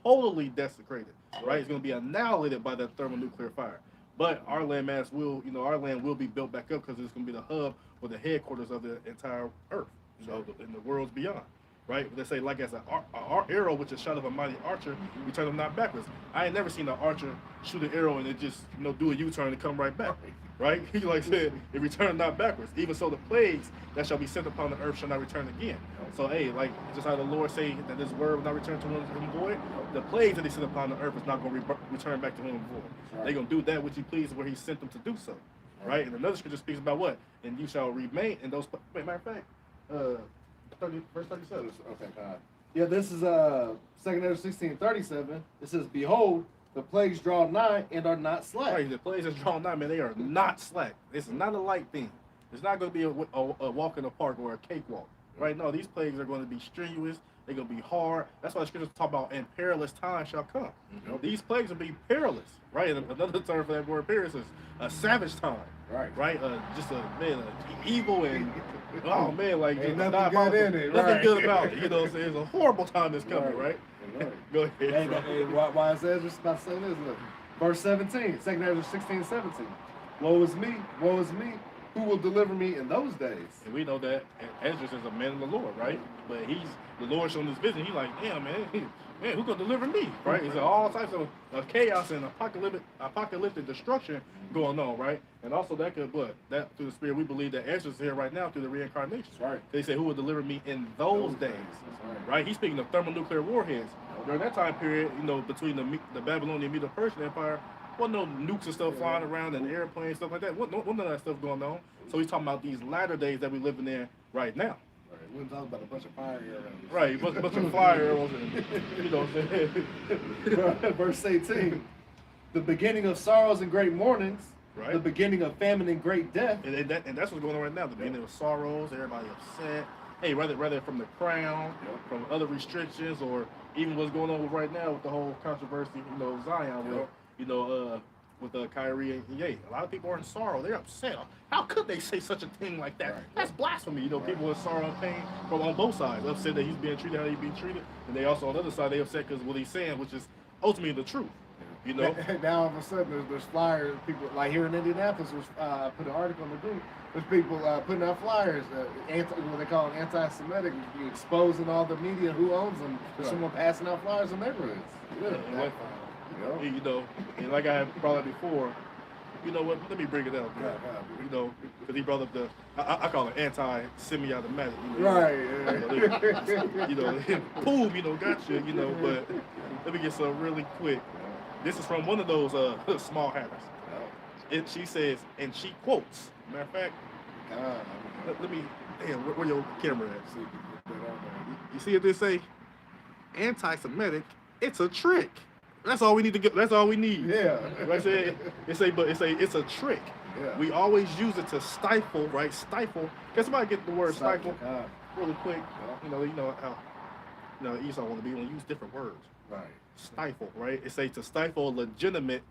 S4: totally desecrated. Right? It's going to be annihilated by that thermonuclear fire. But our landmass will, our land will be built back up because it's going to be the hub or the headquarters of the entire earth, in the worlds beyond. Right? They say like as an arrow, which is shot of a mighty archer, we turn them not backwards. I ain't never seen an archer shoot an arrow and it just, do a U-turn and come right back. right? He like said, it returned not backwards. Even so, the plagues that shall be sent upon the earth shall not return again. So, hey, like just how the Lord say that this word will not return to him void, the plagues that he sent upon the earth is not going to return back to him void.
S2: Right.
S4: They're going to do that which he pleased where he sent them to do so, right? And another scripture speaks about what? And you shall remain in those. Wait, matter of fact, 30, verse 37.
S2: Okay, God. Yeah, this is 2 Ezra 16:37. It says, "Behold, the plagues draw nigh and are not slack."
S4: Right, the plagues that's drawn nigh, man, they are not slack. It's not a light thing. It's not going to be a walk in the park or a cakewalk. Right? No, these plagues are going to be strenuous. They're going to be hard. That's why the scriptures talk about, and perilous times shall come. These plagues will be perilous. Right? And another term for that word perilous is a savage time.
S2: Right.
S4: Right? Just evil and, oh man, like
S2: Ain't
S4: just
S2: nothing good in it.
S4: Nothing
S2: Right.
S4: good about it. You know what I'm saying? It's a horrible time that's coming, right? Go ahead.
S2: Hey, why is Ezra about to say this? Look, verse 17, 2 Ezra 16:17. Woe is me, woe is me. Who will deliver me in those days?
S4: And we know that Ezra is a man of the Lord, right? But the Lord showing his vision. He's like, damn, man, who's gonna deliver me, right? It's all types of chaos and apocalyptic destruction going on, right? And also that through the Spirit, we believe that Ezra's here right now through the reincarnation.
S2: Right.
S4: They say, who will deliver me in those days, right? He's speaking of thermonuclear warheads. During that time period, between the Babylonian Medo-Persian Empire, wasn't no nukes and stuff flying around and airplanes, stuff like that. Wasn't none of that stuff going on. So he's talking about these latter days that we're living in right now.
S2: Right. We're talking about a bunch of fire arrows.
S4: Right, a bunch of fire arrows and, you know what I'm saying?
S2: Verse 18. The beginning of sorrows and great mournings.
S4: Right.
S2: The beginning of famine and great death.
S4: And that's what's going on right now. The beginning of sorrows, everybody upset. Hey, rather from the crown, from other restrictions, or even what's going on right now with the whole controversy, Zion with Kyrie and Ye. A lot of people are in sorrow. They're upset. How could they say such a thing like that? That's blasphemy. People in sorrow and pain from on both sides. Upset that he's being treated how he's being treated. And they also, on the other side, they upset because what he's saying, which is ultimately the truth.
S2: Now all of a sudden there's flyers. People like here in Indianapolis, put an article in the group. There's people putting out flyers, what they call anti-Semitic, exposing all the media who owns them. There's someone passing out flyers in neighborhoods.
S4: And like I have brought up before, you know what? Let me bring it up. Because he brought up I call it anti-semi-automatic. Boom, gotcha. But let me get some really quick. This is from one of those small hatters. She says, and she quotes. Matter of fact, let me. Damn, where your camera at? You see what they say? Anti-Semitic. It's a trick. That's all we need to get. That's all we need.
S2: Yeah.
S4: Right? It's a trick.
S2: Yeah.
S4: We always use it to stifle, right? Stifle. Can somebody get the word stifle? Really quick. How Esau want to be. We use different words.
S2: Right.
S4: Stifle, right? It says to stifle legitimate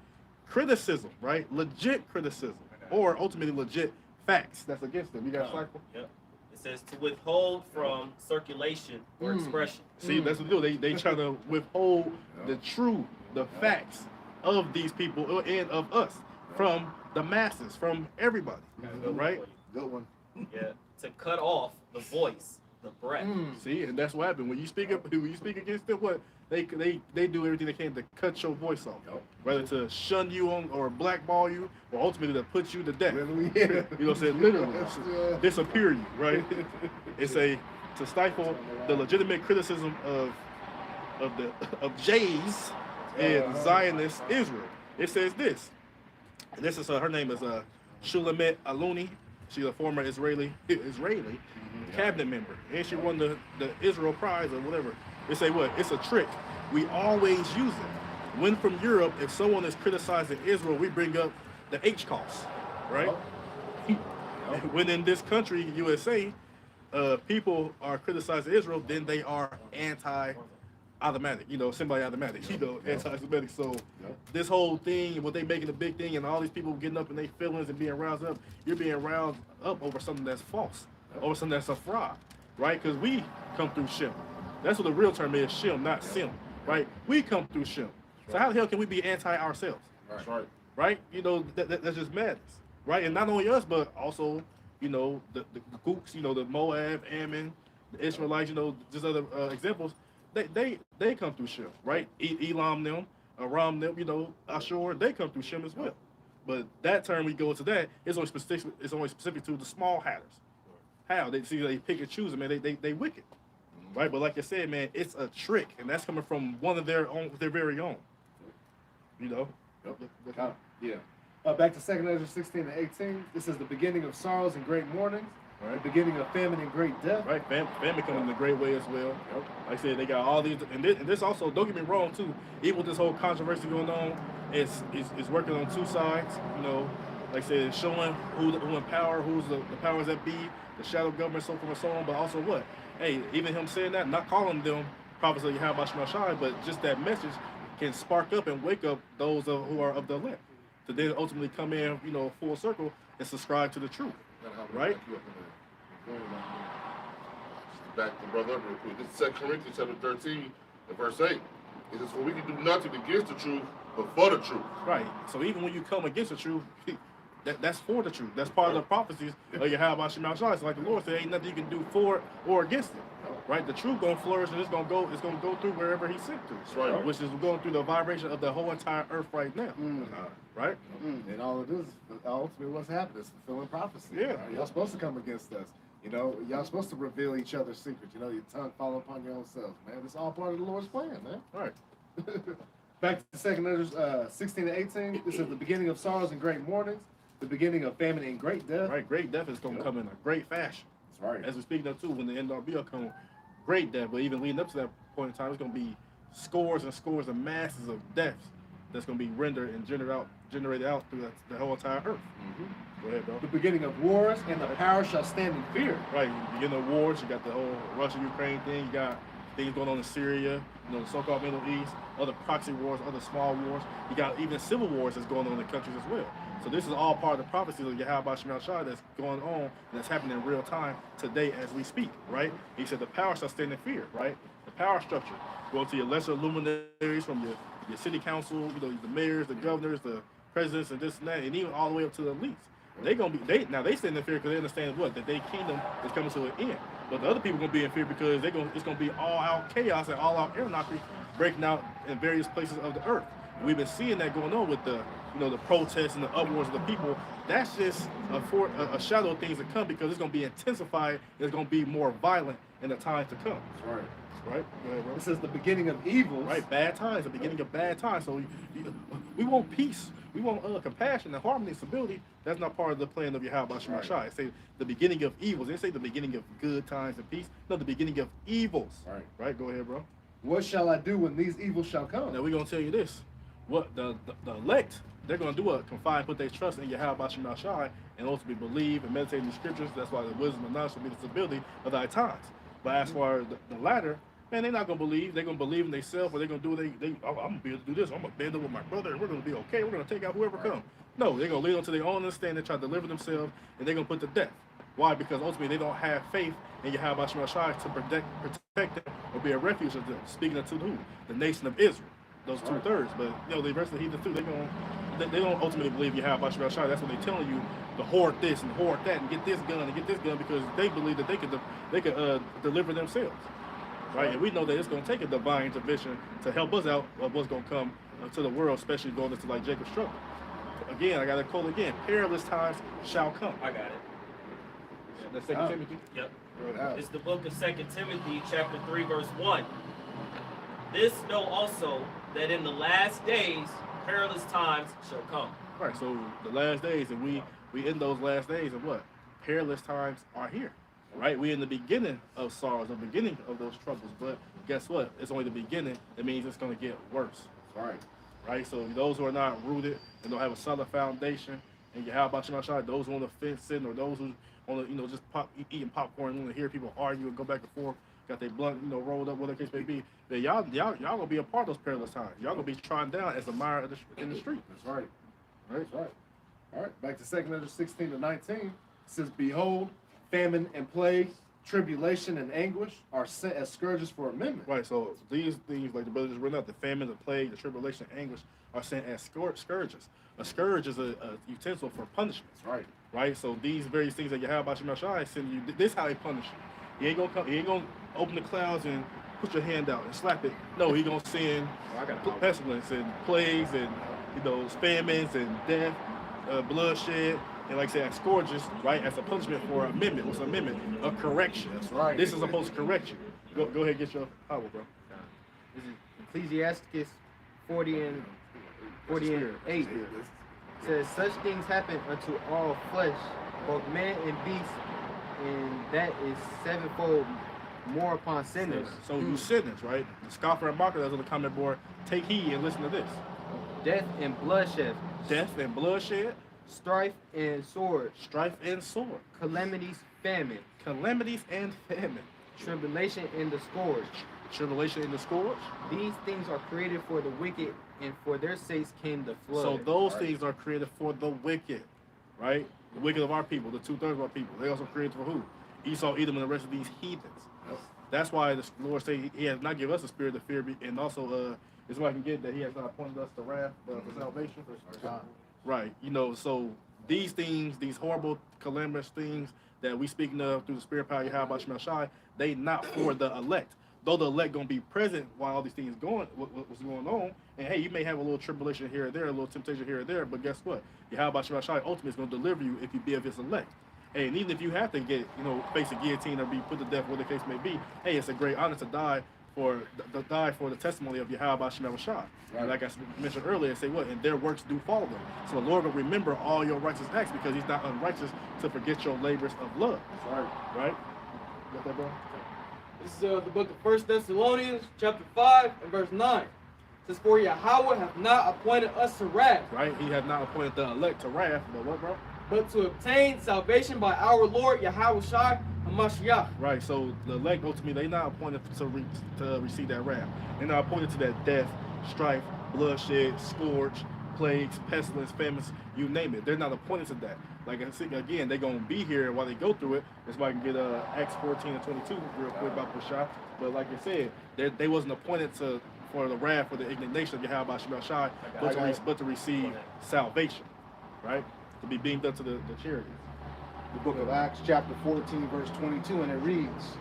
S4: criticism, right? Legit criticism, or ultimately legit facts that's against them. You got stifle?
S8: Yep. It says to withhold from circulation or expression.
S4: See, that's what they do. They try to withhold the truth, the facts of these people and of us from the masses, from everybody, right?
S2: Good one.
S8: Yeah. To cut off the voice, the breath.
S4: See, and that's what happened when you speak against them. What they do everything they can to cut your voice off, whether to shun you or blackball you, or ultimately to put you to death.
S2: Literally, yeah.
S4: You know what I'm saying? Literally, disappear you, right? It's to stifle the legitimate criticism of J's and Zionist Israel. It says this. And this is her name is Shulamit Aluni. She's a former Israeli cabinet member, and she won the Israel Prize or whatever. They say what? It's a trick. We always use it. When from Europe, if someone is criticizing Israel, we bring up the H-costs, right? When in this country, USA, people are criticizing Israel, then they are anti-automatic, semi-automatic, anti-Semitic. So this whole thing, what they making a big thing, and all these people getting up in their feelings and being roused up, you're being roused up over something that's false, over something that's a fraud, right? Because we come through Shem. That's what the real term is, Shem, not Sim, right? We come through Shem. So how the hell can we be anti-ourselves?
S6: That's right.
S4: Right? That's just madness, right? And not only us, but also, the Gooks, the Moab, Ammon, the Ishmaelites, just other examples. They come through Shem, right? Elam them, Aram them, Ashur, they come through Shem as well, But that term, we go into that, it's only specific to the small hatters. How? They see they pick and choose, man, they wicked. Right? But like I said, man, it's a trick, and that's coming from one of their very own. You know?
S2: Yep. Yeah. Back to 2 Ezra 16 and 18. This is the beginning of sorrows and great mournings.
S4: Right.
S2: The beginning of famine and great death.
S4: Right, famine coming in a great way as well.
S2: Yep.
S4: Like I said, they got all these, and this also, don't get me wrong too, even with this whole controversy going on, it's working on two sides. You know, like I said, it's showing who in power, who's the powers that be, the shadow government, so forth and so on. But also what? Hey, even him saying that, not calling them prophets of Yahweh Shema Shai, but just that message can spark up and wake up those who are of the elect to then ultimately come in, you know, full circle and subscribe to the truth. Right?
S6: Just back the brother up real quick. This is 2 Corinthians chapter 13 and verse 8. It says, for we can do nothing against the truth, but for the truth.
S4: Right. So even when you come against the truth, that's for the truth. That's part of the prophecies of Yahweh Shema Shai. It's like the Lord said, ain't nothing you can do for it or against it. Right? The truth gonna flourish, and it's gonna go through wherever He sent to.
S6: That's right.
S4: Which is going through the vibration of the whole entire earth right now. Right?
S2: And all it is, ultimately, what's happening is fulfilling prophecy.
S4: Yeah.
S2: Y'all supposed to come against us. You know, y'all supposed to reveal each other's secrets. You know, your tongue fall upon your own selves, man. It's all part of the Lord's plan, man.
S4: All right.
S2: Back to 2 Ezra 16 and 18. This is the beginning of sorrows and great mournings, the beginning of famine and great death.
S4: Right. Great death is gonna come in a great fashion.
S2: That's right.
S4: As we speak of too, when the NRB will come, great death. But even leading up to that point in time, it's gonna be scores and scores of masses of deaths that's gonna be rendered and generated out through the whole entire earth. Go ahead, bro.
S2: The beginning of wars, and the power shall stand in fear.
S4: Right, beginning of wars, you got the whole Russia-Ukraine thing, you got things going on in Syria, you know, the so-called Middle East, other proxy wars, other small wars. You got even civil wars that's going on in the countries as well. So this is all part of the prophecy of Yahweh Shema Shai that's going on, and that's happening in real time today as we speak, right? He said the power shall stand in fear, right? The power structure, going to your lesser luminaries from your city council, you know, the mayors, the governors, the presidents, and this and that, and even all the way up to the elites. They stand in fear because they understand what, that their kingdom is coming to an end. But the other people gonna be in fear because it's gonna be all out chaos and all out anarchy breaking out in various places of the earth. And we've been seeing that going on with the protests and the uproars of the people. That's just a shadow of things to come because it's gonna be intensified. It's gonna be more violent in the times to come.
S2: That's right.
S4: Right? Go ahead, bro.
S2: This is the beginning of evils.
S4: Right, bad times, the beginning of bad times. So we want peace. We want compassion and harmony and stability. That's not part of the plan of Yahweh Shema Shai. It say the beginning of evils. They say the beginning of good times and peace. No, the beginning of evils.
S2: Right.
S4: Right? Go ahead, bro.
S2: What shall I do when these evils shall come?
S4: Now we're gonna tell you this. What the elect, they're gonna do what? Confide, put their trust in Yahweh Shema Shai and ultimately believe and meditate in the scriptures. That's why the wisdom and knowledge will be the stability of thy times. But as far as the latter, man, they're not gonna believe. They're gonna believe in themselves, or they're gonna do I'm gonna be able to do this. I'm gonna band up with my brother, and we're gonna be okay. We're gonna take out whoever comes. No, they're gonna lead on to their own understanding, try to deliver themselves, and they're gonna put to death. Why? Because ultimately they don't have faith in Yahweh Shema Shai to protect them or be a refuge of them. Speaking of to who? The nation of Israel. Those 2/3. But the rest of the heathen too, they don't ultimately believe Yahweh Shema Shai. That's when they're telling you to hoard this and hoard that and get this gun and get this gun because they believe that they could deliver themselves. Right, and we know that it's going to take a divine intervention to help us out of what's going to come to the world, especially going into like Jacob's trouble. Again, I got to quote again: perilous times shall come.
S8: I got it.
S4: That's 2 Timothy.
S8: Yep. It's the book of 2 Timothy, chapter 3, verse 1. This know also that in the last days perilous times shall come.
S4: Right. So the last days, and we in those last days, and what? Perilous times are here. Right, we're in the beginning of sorrows, the beginning of those troubles. But guess what? It's only the beginning. It means it's going to get worse. Right. So those who are not rooted and don't have a solid foundation, and you have about Shema, those who on the fence sitting, or those who on the just eating popcorn, and want to hear people argue and go back and forth, got their blunt rolled up, whatever the case may be. Then y'all gonna be a part of those perilous times. Y'all gonna be trodden down as a mire in the street.
S2: That's right. That's right. All right. Back to 2 Ezra 16 to 19. It says, "Behold, famine and plague, tribulation and anguish are sent as scourges for amendment."
S4: Right, so these things, like the brother just read out, the famine, the plague, the tribulation, anguish, are sent as scourges. A scourge is a utensil for punishment.
S2: Right.
S4: Right, so these various things that you have about Shema Shai send you, this is how they punish you. He ain't gonna open the clouds and put your hand out and slap it. No, he gonna send pestilence and plagues and famines and death. bloodshed, and like I said, scourges, right, as a punishment for amendment. What's amendment? A correction.
S2: That's right.
S4: This is supposed to correct you. Go ahead and get your power, bro.
S5: This is Ecclesiasticus 40 and 8. Says, such things happen unto all flesh, both man and beast, and that is sevenfold more upon sinners.
S4: So you sinners, right? The scoffer and mocker that's on the comment board, take heed and listen to this.
S5: Death and bloodshed,
S4: Death and bloodshed,
S5: strife and sword,
S4: strife and sword,
S5: calamities, famine,
S4: calamities and famine,
S5: tribulation and the scourge.
S4: tribulation and the scourge.
S5: These things are created for the wicked, and for their sakes came the flood.
S4: So those things are created for the wicked, right? The wicked of our people, the 2/3 of our people. They also created for who? Esau, Edom, and the rest of these heathens. That's why the Lord say He has not given us a spirit of fear, and also is why I can get that He has not appointed us to wrath for salvation. Right. You know, so these things, these horrible, calamitous things that we speaking of through the spirit power of Yahweh Shemel Shai, they not for the elect. Though the elect gonna be present while all these things what's going on, and hey, you may have a little tribulation here or there, a little temptation here or there, but guess what? Yahweh Shemel Shai ultimately is gonna deliver you if you be of His elect. Hey, and even if you have to get, face a guillotine or be put to death, whatever the case may be, hey, it's a great honor to die for the testimony of Yahweh Shemel Shai. Right. Like I mentioned earlier, say what? And their works do follow them. So the Lord will remember all your righteous acts because He's not unrighteous to forget your labors of love.
S2: Right.
S4: Right? Got that, bro?
S3: This is the book of 1 Thessalonians, chapter 5, and verse 9. It says, for Yahweh hath not appointed us to wrath.
S4: Right? He has not appointed the elect to wrath, but what, bro?
S3: But to obtain salvation by our Lord Yahweh Shai HaMashiach.
S4: Right, so the elect ultimately, they not appointed to receive that wrath. They're not appointed to that death, strife, bloodshed, scourge, plagues, pestilence, famines, you name it. They're not appointed to that. Like I said, again, they're going to be here while they go through it. That's why I can get Acts 14 and 22 real quick about Pushah. But like I said, they wasn't appointed for the wrath, for the indignation of Yahweh Shemel Shai, but to receive salvation, right? To be beamed up to the charity.
S1: The book of Acts, chapter 14, verse 22, and it reads,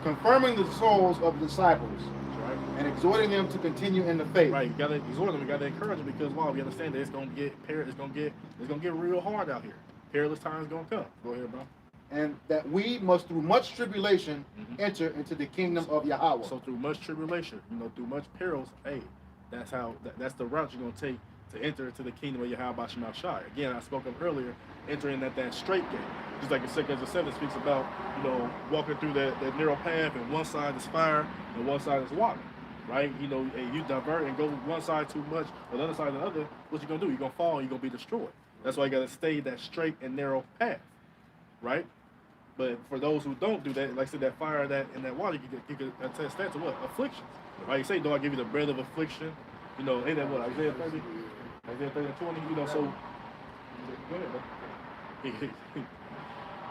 S1: confirming the souls of the disciples,
S4: Right.
S1: and exhorting them to continue in the faith.
S4: Right, you gotta exhort them, you gotta encourage them because we understand that it's gonna get real hard out here. Perilous times gonna come. Go ahead, bro.
S1: And that we must through much tribulation enter into the kingdom of Yahweh.
S4: So through much tribulation, through much perils, hey, that's the route you're gonna take to enter into the kingdom of Yahweh Shemel Shai. Again, I spoke of earlier, entering at that straight gate. Just like in 2 Ezra 7 speaks about, walking through that narrow path, and one side is fire and one side is water. Right? And you divert and go one side too much or the other side the other, what you gonna do? You're gonna fall and you're gonna be destroyed. That's why you gotta stay that straight and narrow path. Right? But for those who don't do that, like I said, that fire and that water, you can attest that to what? Afflictions. Right? You say, do I give you the bread of affliction? Ain't that what? Isaiah 30? Isaiah 30 and 20, so go ahead, bro.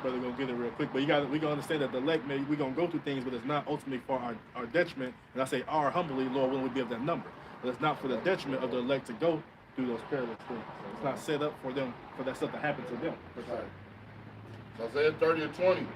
S4: Brother gonna get it real quick, but we gotta understand that the elect, we gonna go through things, but it's not ultimately for our detriment. And I say our humbly, Lord, will we be of that number? But it's not for the detriment of the elect to go through those perilous things. So it's not set up for them, for that stuff to happen to them.
S6: Right. So Isaiah 30 and 20.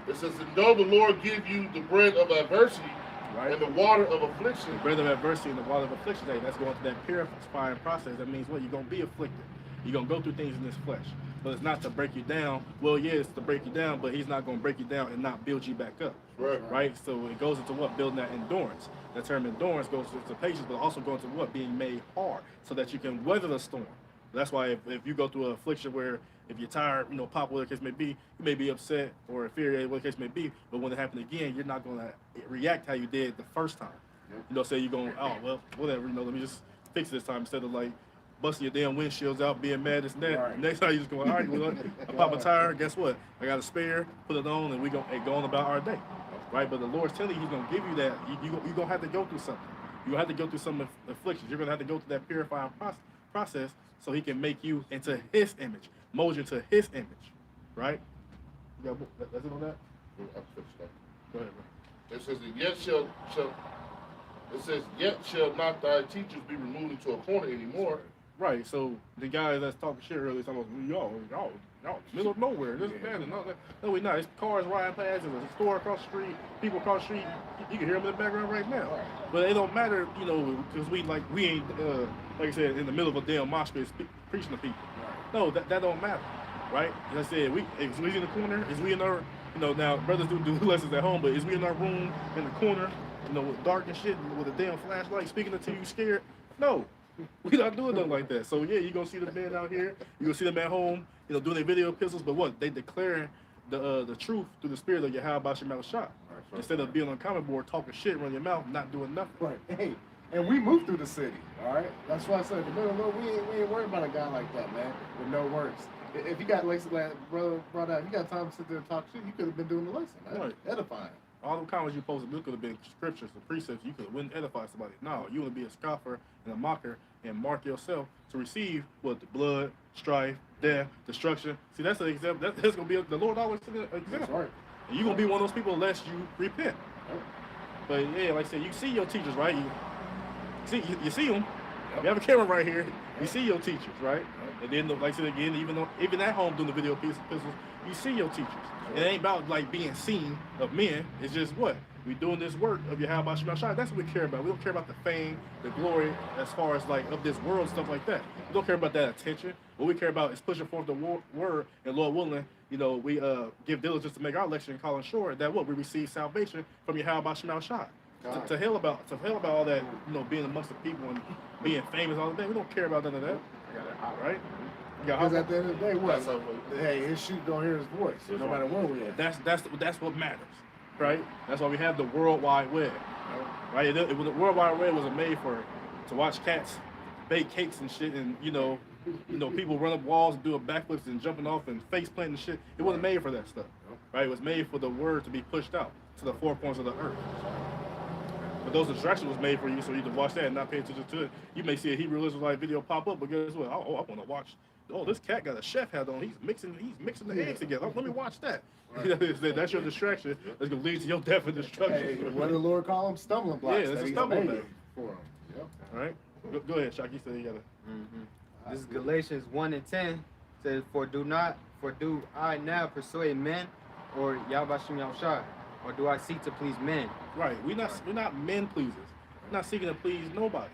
S6: It says, and though the Lord give you the bread of adversity, right, and the water of affliction.
S4: The bread of adversity and the water of affliction, hey, that's going through that purifying process. That means what? You're going to be afflicted. You're going to go through things in this flesh. But it's not to break you down. Well, yeah, it's to break you down, but He's not going to break you down and not build you back up. Right? So it goes into what? Building that endurance. That term endurance goes into patience, but also goes into what? Being made hard so that you can weather the storm. That's why if you go through an affliction where if you're tired, pop, whatever the case may be, you may be upset or infuriated, whatever the case may be, but when it happens again, you're not going to react how you did the first time. Say you're going, oh, well, whatever, let me just fix this time instead of like busting your damn windshields out, being mad, this and that. Right. Next time you just go, all right, I pop a tire, guess what? I got a spare, put it on, and we go on about our day. Right? But the Lord's telling you He's going to give you that. You're going to have to go through something. You're going to have to go through some afflictions. You're going to have to go through that purifying process so He can make you into His image, mold you into His image. Right? That's it on that? Go ahead, bro.
S6: It says, yet shall not thy teachers be removed into a corner anymore.
S4: Right, so the guy that's talking shit earlier talking about, y'all, middle of nowhere, this and that, and all that. No, we not. It's cars riding past, there's a store across the street, people across the street. You can hear them in the background right now. But it don't matter, because we ain't, like I said, in the middle of a damn mosh pit preaching to people. No, that don't matter, right? Like I said, is we in the corner? Is we in our, now brothers do lessons at home, but is we in our room in the corner, with dark and shit, with a damn flashlight speaking until you scared? No, we not doing nothing like that. So yeah, you gonna see the men out here, you gonna see them at home, doing their video epistles, but what? They declaring the truth through the spirit of Yahweh Shema Shah. Instead of being on the comment board talking shit, running your mouth, not doing nothing.
S2: Right. Hey, and we moved through the city, all right? That's why I said, no, we ain't worried about a guy like that, man, with no words. If you got, like brother brought out, you got time to sit there and talk shit, you could have been doing the lesson, man. Right. Edifying.
S4: All the comments you posted could have been scriptures or precepts. You could have went and edify somebody. No, you want to be a scoffer and a mocker and mark yourself to receive what? The blood, strife, death, destruction. See, that's an example. That's going to be the Lord always said an example. That's right. And you're going to be one of those people unless you repent. Right. But yeah, like I said, you see your teachers, right? You see them. Yep. You have a camera right here. You see your teachers, right? Yep. And then, like I said again, even at home doing the video epistles, you see your teachers. It ain't about like being seen of men. It's just what? We doing this work of Yahweh Shema Shai. That's what we care about. We don't care about the fame, the glory, as far as like of this world, stuff like that. We don't care about that attention. What we care about is pushing forth the word, and Lord willing, we give diligence to make our election and calling sure that what? We receive salvation from Yahweh Shema Shai. To hell about all that, being amongst the people and being famous, all that. We don't care about none of that. Right?
S2: Because at the end of the day, what? Hey, his sheep don't hear his voice, no matter where we at.
S4: That's what matters, right? That's why we have the World Wide Web, right? The World Wide Web was made to watch cats bake cakes and shit, and people run up walls and do backflips and jumping off and face planting and shit. It wasn't made for that stuff, right? It was made for the word to be pushed out to the four corners of the earth. But those distractions was made for you, so you can watch that and not pay attention to it. You may see a Hebrew Israelite video pop up, but guess what? I want to watch. Oh, this cat got a chef hat on. He's mixing the eggs together. Let me watch that. Right. That's your distraction. That's gonna lead to your death and destruction.
S2: Hey, what did the Lord call them? Stumbling blocks.
S4: Yeah, it's a stumbling block
S2: for them. Yep.
S4: All right. Go ahead, Shaq. You said you gotta.
S5: This is Galatians 1:10. Says, For do I now persuade men, or Yahweh Shem Yahushua, or do I seek to please men?
S4: Right. We're not men pleasers. We're not seeking to please nobody.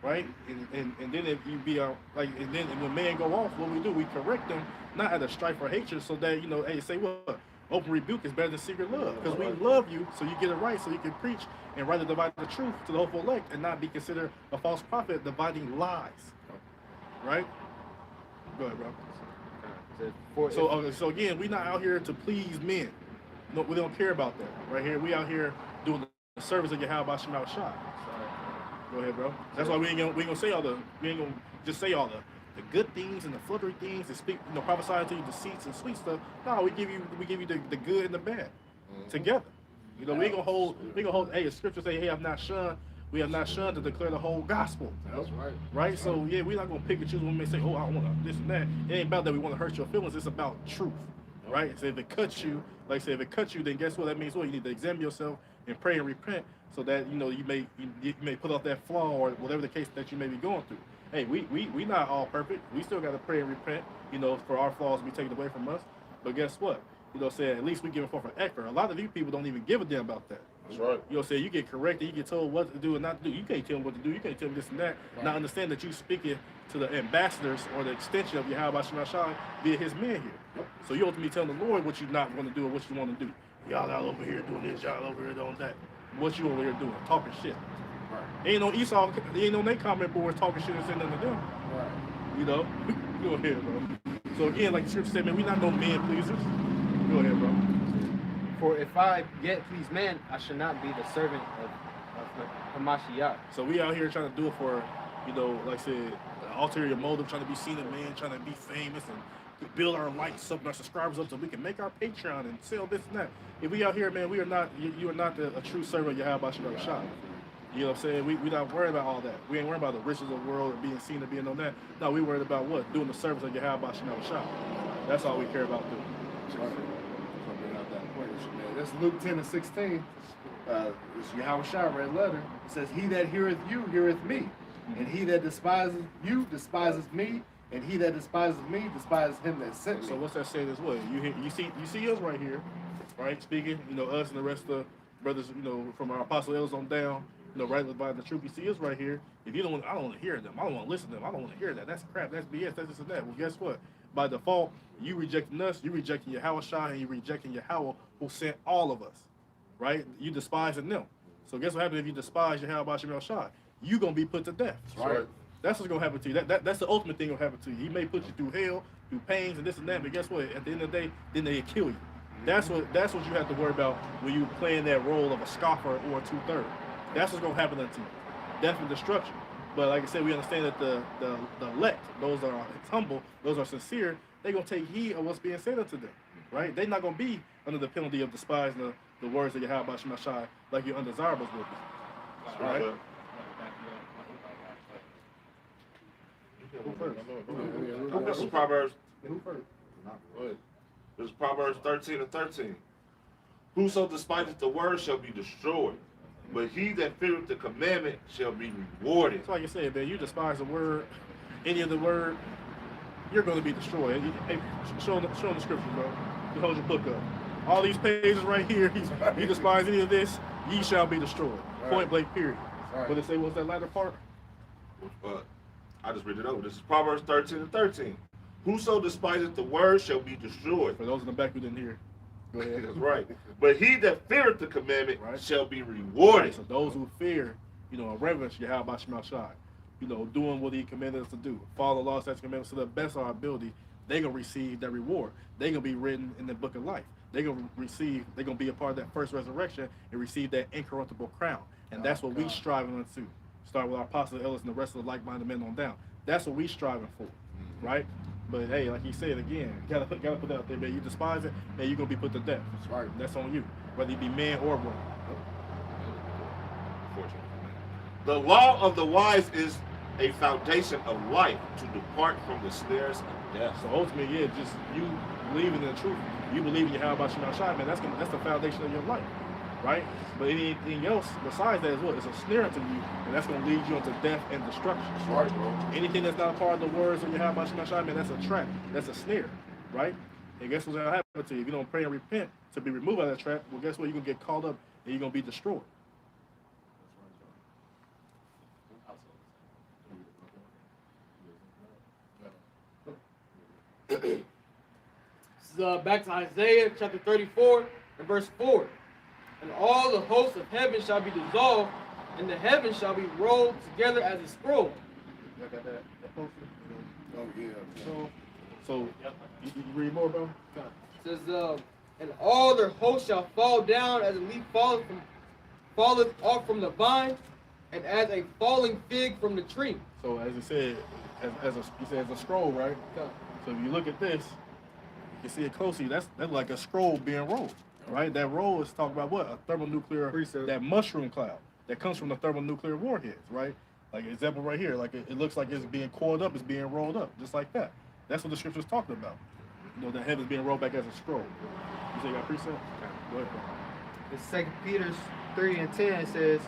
S4: Right? And then if you be and then when men go off, what we do, we correct them, not out of strife or hatred, so that hey, say what? Open rebuke is better than secret love. Because we love you, so you get it right, so you can preach and rightly divide the truth to the hopeful elect and not be considered a false prophet dividing lies. Right? Go ahead, bro. So again, we're not out here to please men. No, we don't care about that. Right here, we out here doing the service of Yahweh Shema Shai. Go ahead, bro. That's why we ain't gonna say we ain't gonna just say all the good things and the fluttery things and speak, prophesy to you deceits and sweet stuff. No, we give you the good and the bad together. We ain't gonna hold. Hey, the scripture say, hey, we have not shunned to declare the whole gospel.
S2: That's right.
S4: Right? So yeah, we're not gonna pick and choose when we say, oh, I want this and that. It ain't about that we want to hurt your feelings. It's about truth. Right? So if it cuts you, then guess what? That means what? You need to examine yourself and pray and repent, so that you may put off that flaw or whatever the case that you may be going through. Hey, we not all perfect. We still got to pray and repent, for our flaws to be taken away from us. But guess what? At least we give it forth an effort. A lot of you people don't even give a damn about that.
S6: That's right.
S4: You get corrected, you get told what to do and not to do. You can't tell them what to do. You can't tell them this and that. Right. Not understand that you speaking to the ambassadors or the extension of Yahweh Shema Shai via his man here. Yep. So you ultimately telling the Lord what you're not going to do or what you want to do. Y'all out over here doing this, y'all over here doing that. What you over here doing? Talking shit. Right. Ain't no Esau, ain't no they comment boards talking shit and saying nothing to them. Right. Go ahead, bro. So again, like the scripture said, man, we not no man pleasers. Go ahead, bro.
S5: For if I yet please man, I should not be the servant of Hamashiach.
S4: So we out here trying to do it for, like I said, an ulterior motive, trying to be seen a man, trying to be famous and build our likes up and our subscribers up so we can make our Patreon and sell this and that. If we out here, man, we are not, you are not a true servant of Yahweh Shem Shai. You know what I'm saying? We not worried about all that. We ain't worried about the riches of the world or being seen or being on that. No, we worried about what? Doing the service of Yahweh Shem Shai. That's all we care about doing.
S2: That's Luke 10:16. It's Yahweh Shai, red letter. It says, He that heareth you, heareth me. And he that despises you, despises me. And he that despises me, despises him that sent me.
S4: So what's that saying as well? You see us right here, right? Speaking, us and the rest of the brothers, from our apostle elders on down, right by the truth. You see, it's right here. If you don't, I don't want to hear them. I don't want to listen to them. I don't want to hear that. That's crap. That's BS. That's this and that. Well, guess what? By default, you rejecting us. You rejecting Yahweh Shai, and you rejecting Yahweh, who sent all of us, right? You despising them. So guess what happens if you despise Yahweh Shem Shai? You gonna be put to death.
S6: Right.
S4: That's what's gonna happen to you. That's the ultimate thing gonna happen to you. He may put you through hell, through pains and this and that, but guess what? At the end of the day, then they kill you. That's what you have to worry about when you playing that role of a scoffer or a 2/3. That's what's gonna happen unto you. Death and destruction. But like I said, we understand that the elect, those that are humble, those are sincere, they're gonna take heed of what's being said unto them. Right? They're not gonna be under the penalty of despising the words of Yahweh Shem Shai like your undesirables will be. Right? Who first?
S7: This is Proverbs.
S4: Who first?
S7: This is Proverbs 13:13. Whoso despiseth the word shall be destroyed, but he that feareth the commandment shall be rewarded.
S4: It's like I said, man, you despise the word, any of the word, you're going to be destroyed. Hey, show them the scriptures, bro. You hold your book up. All these pages right here, you despise any of this, ye shall be destroyed.
S7: Right.
S4: Point blank, period.
S7: Right.
S4: But it say, what's that latter part?
S7: I just read it over. This is Proverbs 13:13. Whoso despiseth the word shall be destroyed.
S4: For those in the back who didn't hear, go ahead.
S7: That's right. But he that feareth the commandment
S4: Right.
S7: shall be rewarded.
S4: Right, so those who fear, and reverence Yahweh Shem Shai, doing what he commanded us to do, follow the law, statutes, commandments to the best of our ability, they're going to receive that reward. They're going to be written in the book of life. They're going to be a part of that first resurrection and receive that incorruptible crown. And that's what we striving unto. Start with our apostle Ellis and the rest of the like-minded men on down. That's what we striving for, right? But hey, like he said again, gotta put that out there, man. You despise it, man, you're gonna be put to death.
S7: That's right.
S4: That's on you, whether you be man or woman.
S7: The law of the wise is a foundation of life to depart from the snares of death.
S4: So ultimately, yeah, just you believing in the truth. You believe in Yahweh Shem Shai, man. That's the foundation of your life, right? But anything else besides that is what? It's a snare to you, and that's going to lead you into death and destruction.
S7: That's right, bro.
S4: Anything that's not a part of the words of Yahweh Shem Shai, man, that's a trap. That's a snare, right? And guess what's going to happen to you? If you don't pray and repent to be removed out of that trap, well, guess what? You're going to get caught up and you're going to be destroyed.
S3: This is back to Isaiah chapter 34 and verse 4. And all the hosts of heaven shall be dissolved, and the heavens shall be rolled together as a scroll.
S4: Y'all got that poster?
S7: Oh, yeah.
S4: So you read more, bro?
S3: It says, and all their hosts shall fall down as a leaf falleth off from the vine, and as a falling fig from the tree.
S4: So as he said, he said as a scroll, right? So if you look at this, you can see it closely. That's like a scroll being rolled, right? That roll is talking about what? A thermonuclear, that mushroom cloud that comes from the thermonuclear warheads, right? Like example right here, like it looks like it's being coiled up, it's being rolled up, just like that. That's what the scripture's talking about. The heaven's being rolled back as a scroll. You say you got precept? Go ahead, bro.
S5: In 2 Peter 3:10 says,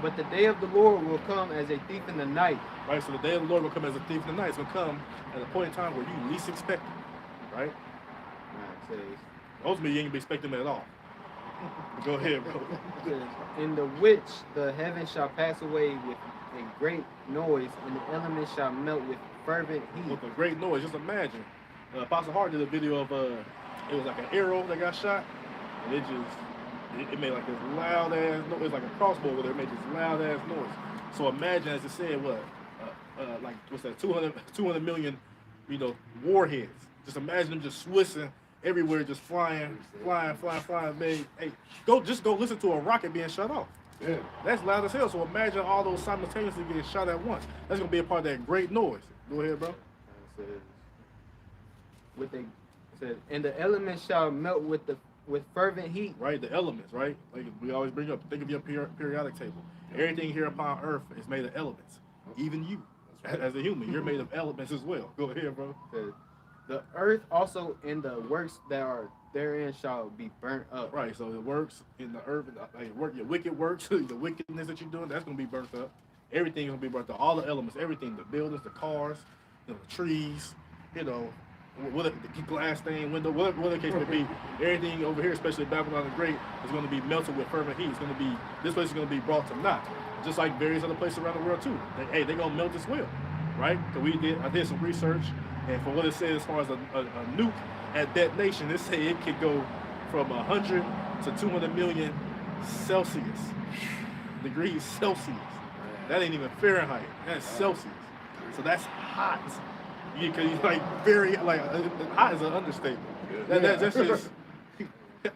S5: but the day of the Lord will come as a thief in the night.
S4: Right, so the day of the Lord will come as a thief in the night. It's going to come at a point in time where you least expect it, right?
S5: It says,
S4: Ultimately, you ain't going to be expecting it at all. Go ahead, bro.
S5: in the which the heavens shall pass away with a great noise, and the elements shall melt with fervent heat.
S4: With a great noise, just imagine. Apostle Hart did a video of, it was like an arrow that got shot, and it made like this loud ass noise. It was like a crossbow with it. It made this loud ass noise. So imagine, as it said, like what's that? 200 million, warheads. Just imagine them just whistling everywhere, just flying, man. Hey, just go listen to a rocket being shut off.
S7: Yeah.
S4: That's loud as hell. So imagine all those simultaneously getting shot at once. That's gonna be a part of that great noise. Go ahead, bro.
S5: It says, and the elements shall melt with fervent heat.
S4: Right, the elements, right? Like we always bring up, think of your periodic table. Everything here upon earth is made of elements. Even you, as a human, you're made of elements as well. Go ahead, bro.
S5: The earth also and the works that are therein shall be burnt up.
S4: Right, so the works in the earth, your wicked works, the wickedness that you're doing, that's going to be burnt up. Everything's going to be burnt up. All the elements, everything, the buildings, the cars, the trees, what the glass stained window, whatever the case may be, everything over here, especially Babylon the Great, is going to be melted with fervent heat. This place is going to be brought to naught. just like various other places around the world too. They're gonna melt as well, right? So I did some research, and for what it says as far as a nuke at detonation, it say it could go from 100 to 200 million degrees Celsius. That ain't even Fahrenheit. That's Celsius. So that's hot. Cause like very like hot is an understatement. That's just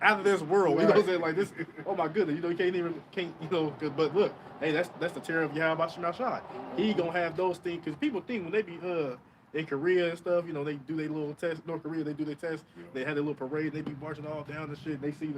S4: out of this world. You know what I'm saying? Like this. Oh my goodness. You know you can't. You know. But look, hey, that's the terror of Yahweh Shema Shai. He gonna have those things because people think when they be in Korea and stuff, you know, they do their little test. North Korea, they do their test. They had their little parade. They be marching all down and shit. And they see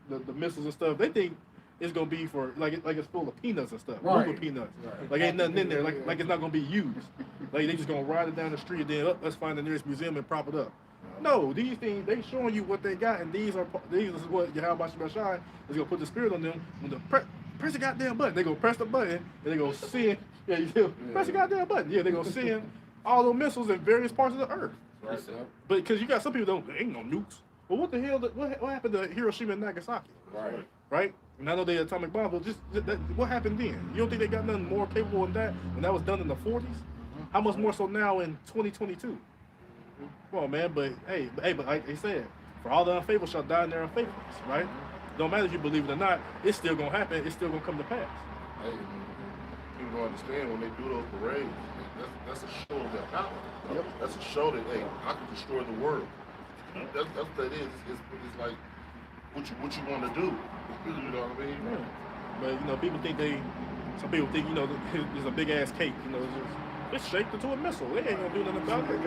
S4: the missiles and stuff. They think it's gonna be for like it's full of peanuts and stuff.
S2: Right.
S4: Full of peanuts. Like ain't nothing in there. Like it's not gonna be used. Like they just gonna ride it down the street and then let's find the nearest museum and prop it up. No, these things they showing you what they got, and these is what Yahweh Shema Shai is gonna put the spirit on them. When the press the goddamn button, they gonna press the button and they gonna send. Yeah, you feel? Press the goddamn button. Yeah, they gonna send all those missiles in various parts of the earth.
S6: Right.
S4: But because you got some people there ain't no nukes. Well, what the hell? What happened to Hiroshima and Nagasaki?
S6: Right.
S4: Right? And I know they atomic bomb, but just what happened then? You don't think they got nothing more capable than that when that was done in the 40s? How much more so now in 2022? Come on, man. But hey, but like they said, for all the unfaithful shall die in their unfaithfulness, right? Don't matter if you believe it or not, it's still gonna happen. It's still gonna come to pass.
S6: Hey, people don't understand when they do those parades. That's a show of their power.
S4: Yep.
S6: That's a show that I can destroy the world. That's what that is. It's like what you want to do. You know what I mean?
S4: Yeah. But you know, some people think you know there's a big ass cake. You know, it's shaped into a missile. They ain't gonna do nothing about it.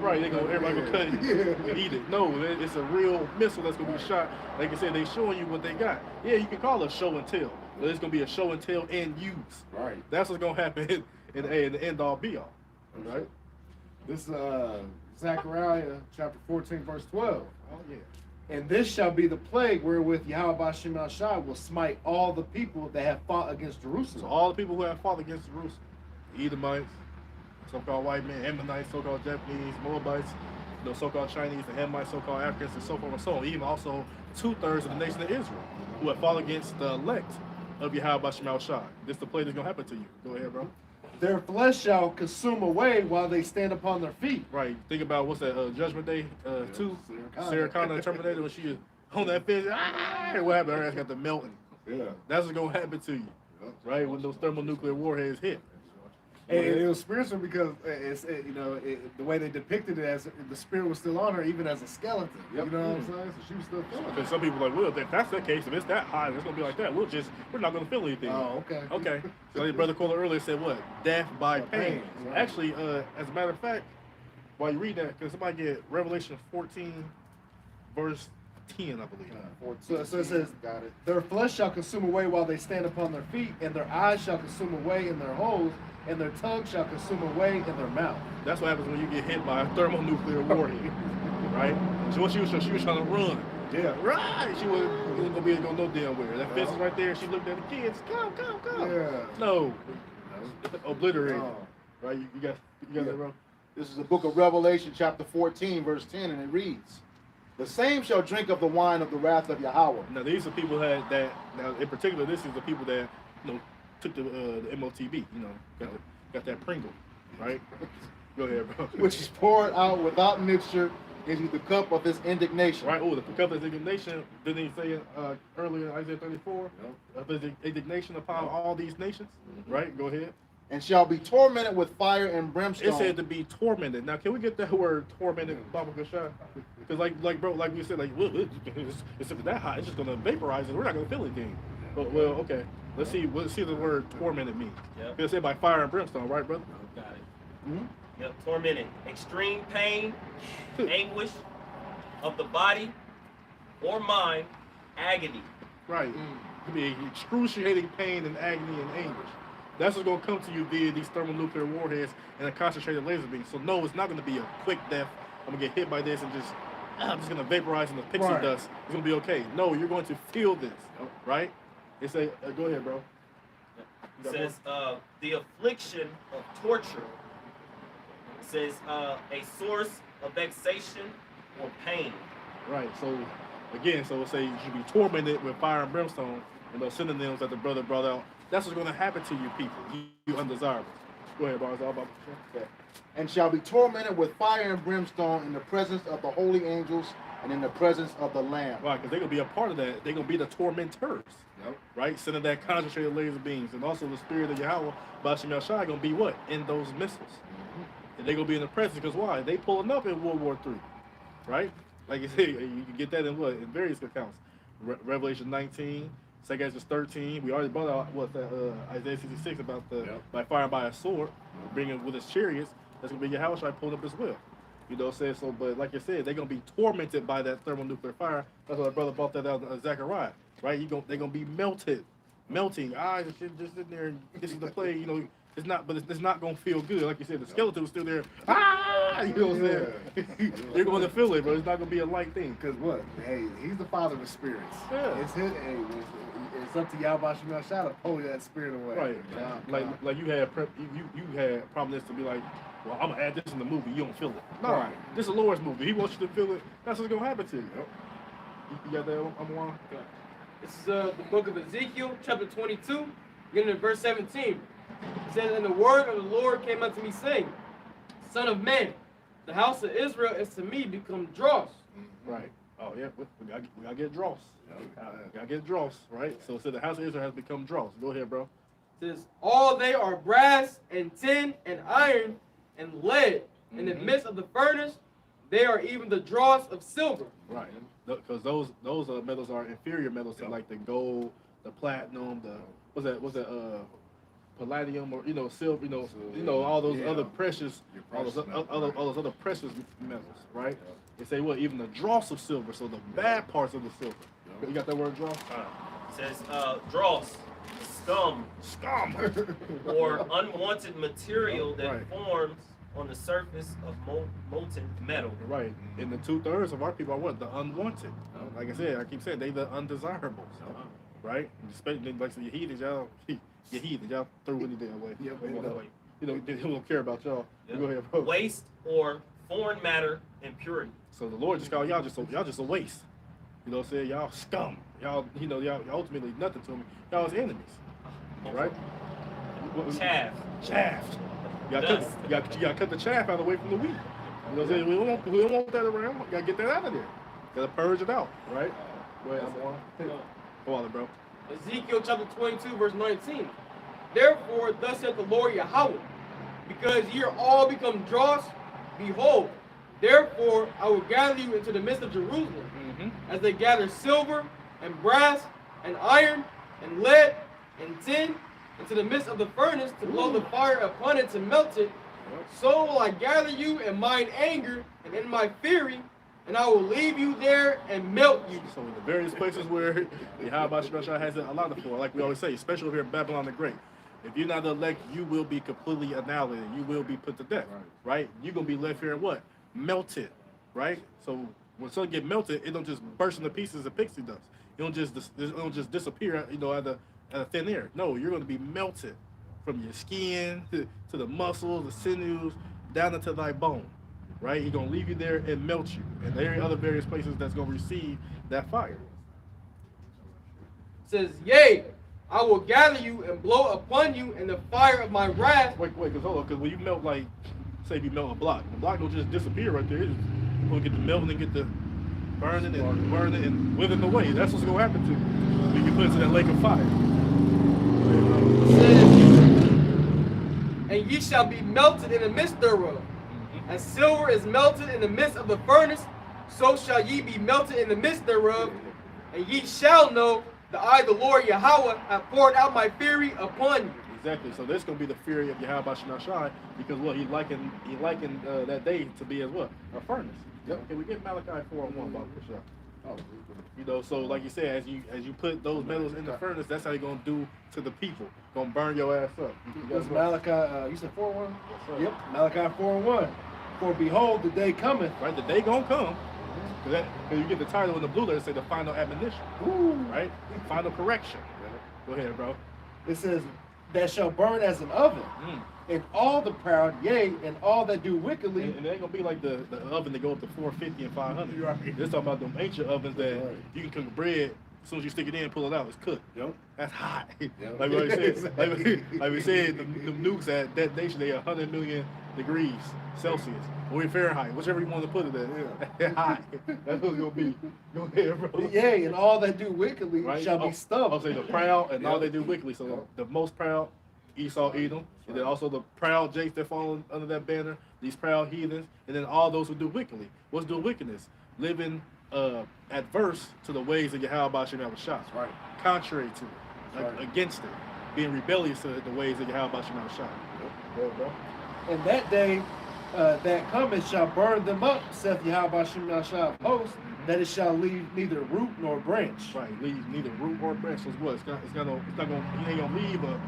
S4: Right? Everybody gonna cut it and eat it. No, it's a real missile that's gonna be shot. Like I said, they showing you what they got. Yeah, you can call it a show and tell, but it's gonna be a show and tell and use.
S2: Right.
S4: That's what's gonna happen in the end all be all. Right?
S2: This Zechariah chapter 14 verse 12.
S4: Oh yeah.
S2: And this shall be the plague wherewith Yahweh Shema Shai will smite all the people that have fought against Jerusalem.
S4: So all the people who have fought against Jerusalem, Edomites, so-called white men, Ammonites, so-called Japanese, Moabites, the so-called Chinese, the Hamites, so-called Africans, and so forth and so on. Even also 2/3 of the nation of Israel who have fought against the elect of Yahweh Shema Shai. This is the plague that's gonna happen to you. Go ahead, bro.
S2: Their flesh shall consume away while they stand upon their feet.
S4: Right. Think about what's that? Judgment Day 2. Sarah Connor, the Terminator, when she was on that fence. What happened? Her ass got the melting.
S2: Yeah.
S4: That's what's gonna happen to you, right? When those thermonuclear warheads hit.
S2: And it was spiritual because the way they depicted it as the spirit was still on her, even as a skeleton.
S4: Yep.
S2: You know what I'm saying? So she was still feeling it.
S4: Because some people are like, well, if that's the case, if it's that high, it's gonna be like that. We're not gonna feel anything.
S2: Oh, okay.
S4: Okay. So your brother Cola earlier said what? Death by pain.
S2: Right.
S4: Actually, as a matter of fact, while you read that, can somebody get Revelation 14, verse 10, I believe.
S2: So it says, their flesh shall consume away while they stand upon their feet, and their eyes shall consume away in their holes, and their tongue shall consume away in their mouth.
S4: That's what happens when you get hit by a thermonuclear warhead, right? So what she was trying to run.
S2: Yeah.
S4: Right. She wasn't gonna be able to go no damn where. That fence is right there. She looked at the kids. Come.
S2: Yeah.
S4: No. Obliterated.
S2: Oh.
S4: Right. You got that, bro?
S1: This is the book of Revelation, chapter 14, verse 10, and it reads, "The same shall drink of the wine of the wrath of Yahweh."
S4: Now these are people that now in particular this is the people that took the MOTB, got that Pringle, right? Go ahead, bro.
S1: Which is poured out without mixture into the cup of his indignation.
S4: Right. Oh, the cup of his indignation. Didn't he say earlier in Isaiah 34? Of his indignation upon all these nations. Right. Go ahead.
S1: And shall be tormented with fire and brimstone.
S4: It said to be tormented. Now, can we get that word tormented, Baba Gashai? Because, like we said, it's that hot. It's just gonna vaporize it. We're not gonna feel anything. But well, okay. Let's see the word tormented means.
S8: Yep.
S4: It's said by fire and brimstone, right, brother?
S8: Got it.
S1: Mhm.
S8: Yep, tormented. Extreme pain, anguish of the body or mind, agony.
S4: Right. It could be excruciating pain and agony and anguish. That's what's gonna come to you via these thermonuclear warheads and a concentrated laser beam. So no, it's not gonna be a quick death. I'm gonna get hit by this and I'm just gonna vaporize in the pixie dust. It's gonna be okay. No, you're going to feel this, right? It say, go ahead, bro.
S8: It says the affliction of torture. It says a source of vexation or pain.
S4: Right. So again, so it say you should be tormented with fire and brimstone, and those synonyms that the brother brought out That's what's going to happen to you people, you undesirables. Go ahead, Barnes. All about
S1: Okay. And shall be tormented with fire and brimstone in the presence of the holy angels and in the presence of the Lamb.
S4: Right, because they're going to be a part of that. They're going to be the tormentors.
S2: Yep.
S4: Right? Sending that concentrated laser beams. And also the spirit of Yahweh, Bashim Yahshai, going to be what? In those missiles. And they're going to be in the presence, because why? They pulling up in World War III. Right? Like you say, you can get that in what? In various accounts. Revelation 19, 2 Ezra 13. We already brought out what Isaiah 66 about the by fire and by a sword, bringing with his chariots. That's gonna be Yahushua pulling up as well. You know what I'm saying? So, but like I said, they're gonna be tormented by that thermonuclear fire. That's why my brother brought that out in Zechariah. Right? They're gonna be melting. Just in there. This is the play. You know, it's not, but it's not gonna feel good. Like you said, the skeleton was still there. You know what I'm saying? They're gonna feel it, but it's not gonna be a light thing.
S2: Because what? Hey, he's the father of spirits.
S4: Yeah.
S2: It's his. Hey, it's up to Yahweh Shemel Shah to pull that spirit away.
S4: Right. Like you had you had prominence to be like, well, I'm gonna add this in the movie. You don't feel it. No,
S2: Right.
S4: This is the Lord's movie. He wants you to feel it. That's what's gonna happen to you. You got that on one?
S3: This is the book of Ezekiel, chapter 22, beginning in verse 17. It says, "And the word of the Lord came unto me, saying, Son of man, the house of Israel is to me become dross."
S4: Right. Oh yeah, we gotta get dross. We gotta get dross, right? So it said the house of Israel has become dross. Go ahead, bro.
S3: It says, "All they are brass and tin and iron and lead. In the midst of the furnace, they are even the dross of silver."
S4: Right. Because those metals are inferior metals to like the gold, the platinum, the what's that palladium, or silver, all those other precious, all those other precious metals, right? They say what, even the dross of silver, so the bad parts of the silver. You got that word, dross?
S8: It says dross, scum, or unwanted material that forms on the surface of molten metal.
S4: Right. And the 2/3 of our people are what? The unwanted. Like I said, I keep saying they the undesirables. Right? Especially like the heathens, y'all throw anything away. He don't care about y'all.
S8: Yeah.
S4: Go ahead, bro.
S8: Waste or foreign matter impurity.
S4: So the Lord just called y'all just a waste. You know what I'm saying? Y'all scum. Y'all ultimately nothing to me. Y'all is enemies. Right?
S8: Chaff.
S4: You gotta cut the chaff out of the way from the wheat. You know what I'm saying? We don't want that around. You gotta get that out of there. Gotta purge it out, right? Go ahead, Go on, bro.
S3: Ezekiel chapter 22, verse 19. "Therefore, thus saith the Lord Yahweh, because ye are all become dross, behold, therefore I will gather you into the midst of Jerusalem, as they gather silver and brass and iron and lead and tin, into the midst of the furnace to blow the fire upon it to melt it. So will I gather you in mine anger and in my fury, and I will leave you there and melt you."
S4: So in the various places where Yahweh Shemashah has it allotted for, like we always say, especially over here in Babylon the Great, if you're not the elect, you will be completely annihilated. You will be put to death, right? You're going to be left here and what? Melted, right? So when something get melted, it don't just burst into pieces as pixie dust. It don't just disappear, out of thin air. No, you're going to be melted from your skin to the muscles, the sinews, down into thy bone, right? He's going to leave you there and melt you. And there are other various places that's going to receive that fire.
S3: It says, "Yea, I will gather you and blow upon you in the fire of my wrath."
S4: Wait, because when you melt, like, say if you melt a block, the block don't just disappear right there. It's going to get the melting and get the burning and withering away. That's what's going to happen to you. You can put it to that lake of fire.
S3: It says, "And ye shall be melted in the midst thereof. As silver is melted in the midst of the furnace, so shall ye be melted in the midst thereof. And ye shall know that I, the Lord Yahweh, have poured out my fury upon you."
S4: Exactly. So this is going to be the fury of Yahweh Shemashah, because what he likened that day to be as what? A furnace. Yep. Can we get Malachi 4:1 about this? So like you said, as you put those metals in the furnace, that's how you're gonna do to the people. Gonna burn your ass up.
S2: That's Malachi. You said 4:1. Yep. Malachi 4:1. "For behold, the day cometh."
S4: Right, the day gonna come. Because you get the title in the blue letter, say the final admonition. Right, final correction. Go ahead, bro.
S2: It says, "That shall burn as an oven, and all the proud, yea, and all that do wickedly."
S4: And it ain't gonna be like the oven that go up to 450 and 500.
S2: Right.
S4: This talking about them ancient ovens that you can cook bread As soon as you stick it in, pull it out, it's cooked.
S2: Yep.
S4: That's hot.
S2: Yep.
S4: Like what I said, like we said, the nukes at detonation, they 100 million degrees Celsius or in Fahrenheit, whichever you want to put it at. Yeah. Hot. That's what it's gonna be. Go ahead, bro.
S2: Yeah, and all that do wickedly shall be stubble.
S4: I'll say the proud and all they do wickedly. So the most proud, Esau, Edom, and then also the proud Jakes that fall under that banner, these proud heathens, and then all those who do wickedly. What's doing wickedness? Living adverse to the ways of Yahweh Shem Yahushua.
S2: Right.
S4: Contrary to it,
S2: Right.
S4: against it, being rebellious to the ways of Yahweh Shem Yahushua. Yep. Bro.
S2: And that day that cometh shall burn them up, saith Yahweh Shem Yahushua of hosts, that it shall leave neither root nor branch.
S4: Right, leave neither root or branch. So it's what? He ain't gonna leave a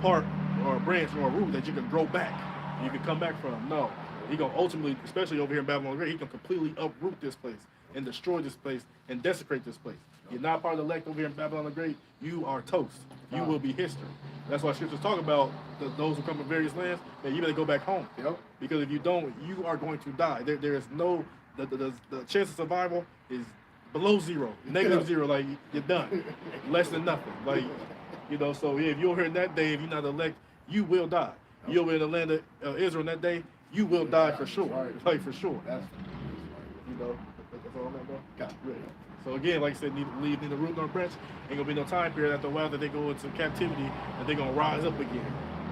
S4: part or a branch or a root that you can grow back. You can come back from. No. He gonna ultimately, especially over here in Babylon the Great, he can completely uproot this place and destroy this place and desecrate this place. You're not part of the elect over here in Babylon the Great, you are toast. You will be history. That's why scriptures talk about those who come from various lands, man, you better go back home.
S2: Yep.
S4: Because if you don't, you are going to die. There is no, the chance of survival is below zero, negative zero, like you're done. Less than nothing. Like, you know, so yeah, if you're here in that day, if you're not elect, you will die. You're in the land of Israel in that day, you will die for sure.
S2: Right.
S4: Like for sure.
S2: That's
S4: You know, that's all I'm at, bro.
S2: got it.
S4: So again, like I said, leave neither root nor branch. Ain't gonna be no time period after a while that they go into captivity and they're gonna rise up again.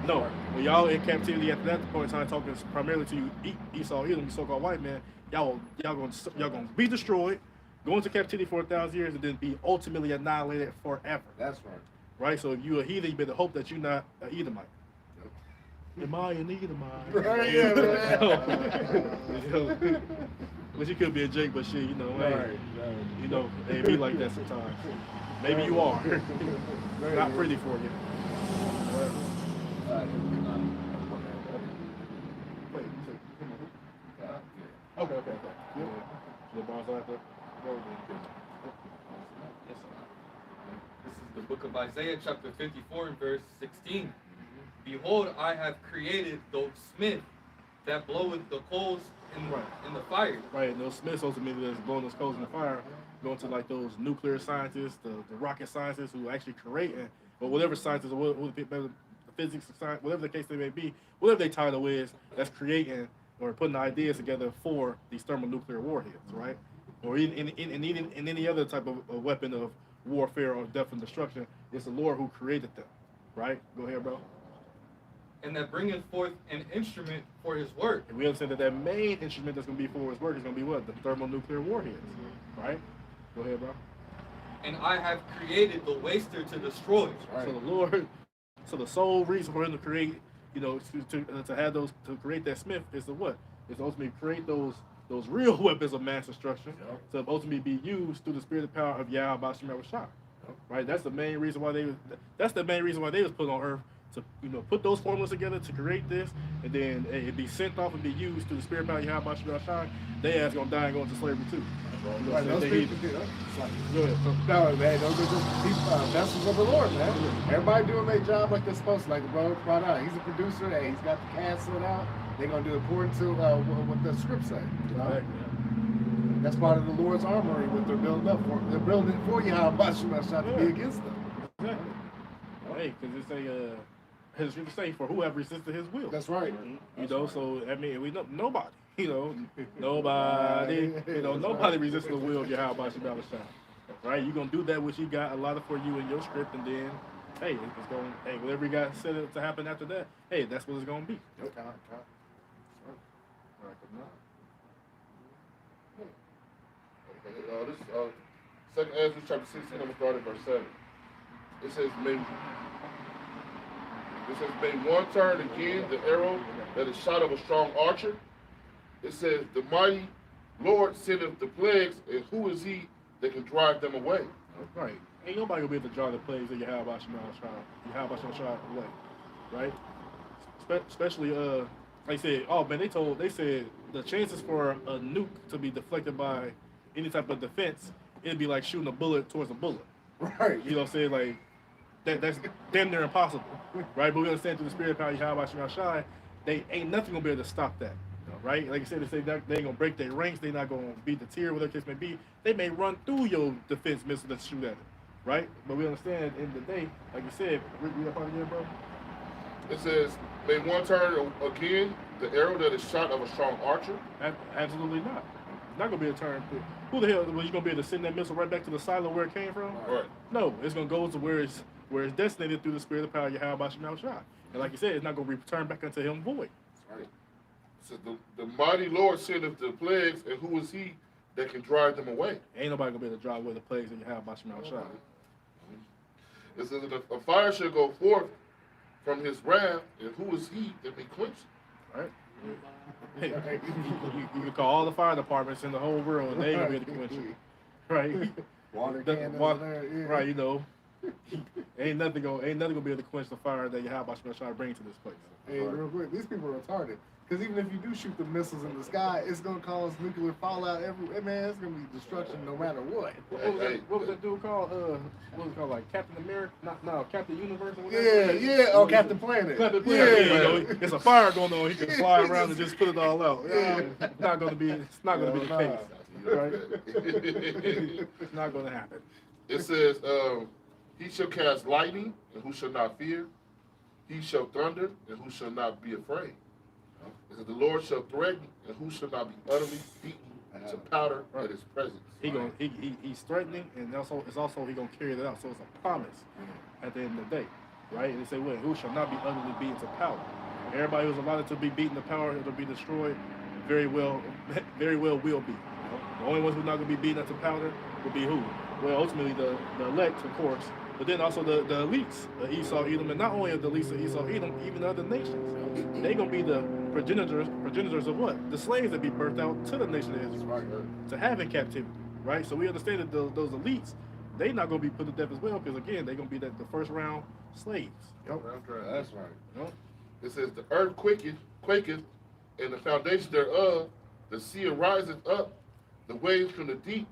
S4: No, when y'all in captivity after that point in time, talking primarily to you, Esau, Edom, so-called white man, y'all gonna be destroyed, go into captivity for 1,000 years, and then be ultimately annihilated forever.
S2: That's right.
S4: Right. So if you a heathen, you better hope that you're not an Edomite. Am I an Edomite?
S2: Right, yeah,
S4: But you could be a Jake, but shit, you know, hey,
S2: Right.
S4: you know, they be like that sometimes. Maybe you are. Not pretty for you. Wait, okay. Yeah. The bars after.
S3: Yes, sir. This is the book of Isaiah, chapter 54, and verse 16. Behold, I have created the smith that bloweth the coals in the fire.
S4: Right, and those Smiths ultimately that's blowing those coals in the fire, going to like those nuclear scientists, the rocket scientists who actually creating, or whatever scientists, or the physics, science, whatever the case they may be, whatever their title is, that's creating or putting ideas together for these thermonuclear warheads, right? Or in any other type of weapon of warfare or death and destruction, it's the Lord who created them, right? Go ahead, bro.
S3: And that bringeth forth an instrument for his work.
S4: And we understand that main instrument that's going to be for his work is going to be what? The thermonuclear warheads, right? Go ahead, bro.
S3: And I have created the waster to destroy.
S4: Right. So the Lord, so the sole reason for him to create, you know, to have those, to create that Smith is to what? Is to ultimately create those real weapons of mass destruction, to ultimately be used through the spirit and power of Yahweh Shem Yahushua. Right? That's the main reason why they was put on earth, to, you know, put those formulas together to create this, and then it be sent off and be used through the spirit power of Yahweh Shem Yahushua. They ass gonna die and go into slavery too. You know,
S2: Right, those people do.
S4: Go ahead.
S2: No, man, those are just vessels of the Lord, man. Everybody doing their job like they're supposed to, like the brother brought out. He's a producer, hey, he's got the cast sorted out. They're gonna do it according to what the script say. You know? That's part of the Lord's armory, what they're building up for. They're building it for you, how much you must have to be against them.
S4: Exactly. Hey, because it's a his scripture say, for who have resisted his will.
S2: That's right.
S4: You know, so I mean, we know nobody. You know, nobody. You know, nobody resists the will of Yahweh Shem Yahushua. Right? You're gonna do that which He got allotted for you in your script, and then, hey, it's gonna, hey, whatever you got set up to happen after that, hey, that's what it's gonna be.
S6: This second Ezra chapter 16, I'm gonna start at verse 7. It says, may one turn again the arrow that is shot of a strong archer. It says, the mighty Lord sendeth the plagues, and who is he that can drive them away?
S4: Right. Ain't nobody gonna be able to draw the plagues of Yahweh Shem Yahushua away. Right? Especially like I said, oh man, they said the chances for a nuke to be deflected by any type of defense, it'd be like shooting a bullet towards a bullet.
S2: Right.
S4: You know what I'm saying? Like that's damn near impossible. Right? But we understand through the spirit of power Yahweh Shem Yahushua, they ain't nothing gonna be able to stop that. Right? Like I said, they ain't gonna break their ranks, they're not gonna beat the tier, whatever the case may be. They may run through your defense missile that shoot at it. right? But we understand in the day, like you said, read that part again, bro.
S6: It says, may one turn again the arrow that is shot of a strong archer?
S4: Absolutely not. It's not gonna be a turn. Who the hell was you gonna be able to send that missile right back to the silo where it came from?
S6: Right.
S4: No, it's gonna go to where it's designated through the spirit of power Yahweh Shemel Shah. And like you said, it's not gonna return back unto him void.
S6: Right. So the mighty Lord sendeth the plagues, and who is he that can drive them away?
S4: Ain't nobody gonna be able to drive away the plagues of Yahweh Shemel Shah.
S6: It says that a fire shall go forth from his wrath, and who is he that may quench it?
S4: Right? Hey, you can call all the fire departments in the whole world, and they ain't gonna be able to quench it. Right?
S2: Water
S4: The-
S2: cannons
S4: wa-
S2: there, yeah.
S4: Right, you know. ain't nothing gonna be able to quench the fire that Yahweh Shemel Shah bring to this place.
S2: Hey, real quick, these people are retarded. Because even if you do shoot the missiles in the sky, it's gonna cause nuclear fallout everywhere. Man, it's gonna be destruction no matter what.
S4: What was that dude called? What was it called? Like Captain America? No, Captain Universe or whatever.
S2: Yeah. Oh, Captain Planet.
S4: Captain Planet. Yeah. You know, it's a fire going on. He can fly around and just put it all out. It's not gonna be the case. Right? It's not gonna happen.
S6: It says, he shall cast lightning, and who shall not fear? He shall thunder, and who shall not be afraid? It says, the Lord shall threaten, and who shall not be utterly beaten to powder at his presence?
S4: He's threatening, and it's also he gonna carry that out. So it's a promise at the end of the day, right? And they say, well, who shall not be utterly beaten to powder? Everybody who's allotted to be beaten to powder, it'll be destroyed. Very well will be. The only ones who's not gonna be beaten to powder will be who? Well, ultimately the elect, of course, but then also the elites, the Esau, Edom, and not only the elites of Esau, Edom, even the other nations. They gonna be the progenitors of what? The slaves that be birthed out to the nation of Israel, to have in captivity, right? So we understand that those elites, they not gonna be put to death as well, because again, they gonna be the first round slaves.
S2: Yep, that's right.
S4: You know?
S6: It says, the earth quaketh, and the foundation thereof, the sea ariseth up, the waves from the deep,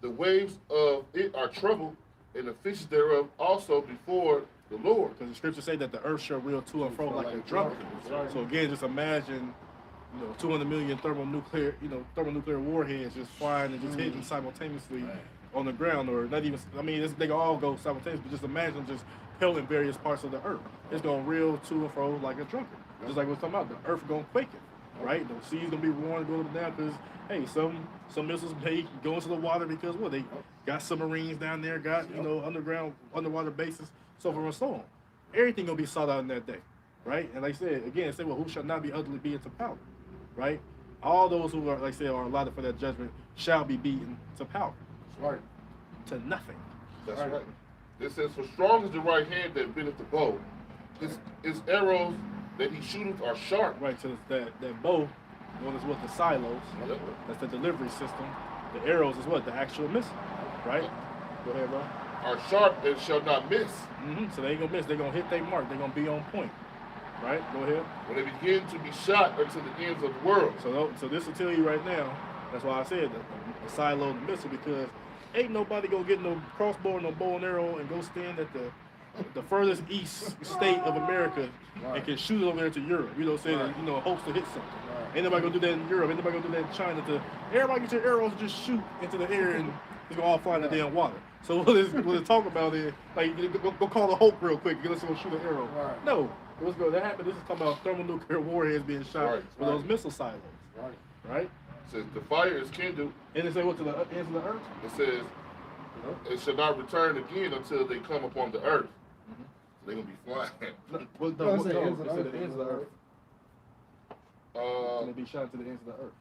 S6: the waves of it are troubled, and the fishes thereof also before the Lord.
S4: Because the scriptures say that the earth shall reel to and fro like a drunkard. So again, just imagine, 200 million thermonuclear warheads just flying and just hitting simultaneously on the ground, or not even. I mean, they can all go simultaneously, but just imagine just pelting various parts of the earth. It's gonna reel to and fro like a drunkard. Just like we're talking about, the earth gonna quake it, right? The sea's gonna be roaring, going up and down, because hey, some missiles may go into the water because what, they got submarines down there, got underwater bases, so forth and so on. Everything gonna be sought out in that day, right? And like I said again, well, who shall not be utterly beaten to powder, right? All those who are, like I said, are allotted for that judgment shall be beaten to powder,
S6: Right.
S4: to nothing.
S6: That's right. It says, for strong is the right hand that bendeth the bow. His arrows that he shooteth are sharp.
S4: Right, so that bow, one is what the silos,
S6: Yep.
S4: that's the delivery system. The arrows is what, the actual missile, right? Go ahead, bro.
S6: Are sharp and shall not miss.
S4: So they ain't gonna miss. They're gonna hit their mark. They're gonna be on point. Right? Go ahead.
S6: When they begin to be shot unto the ends of the world.
S4: So this will tell you right now. That's why I said the silo and the missile, because ain't nobody gonna get no crossbow, no bow and arrow, and go stand at the furthest east state of America and can shoot it over there to Europe. Saying hopes to hit something. Ain't nobody gonna do that in Europe. Ain't nobody gonna do that in China. Everybody get your arrows and just shoot into the air, and it's gonna all fly in the damn water. So what it's talking about is, like, go call the Hulk real quick. Let's go shoot an arrow.
S2: Right.
S4: No, what's going to happen? This is talking about thermonuclear warheads being shot with those missile silos. Right.
S6: It says the fire is kindled.
S4: And it say what, to the ends of the earth?
S6: It says it shall not return again until they come upon the earth. So they're gonna be flying.
S4: It said the ends of the earth. It's gonna be shot to the ends of the earth.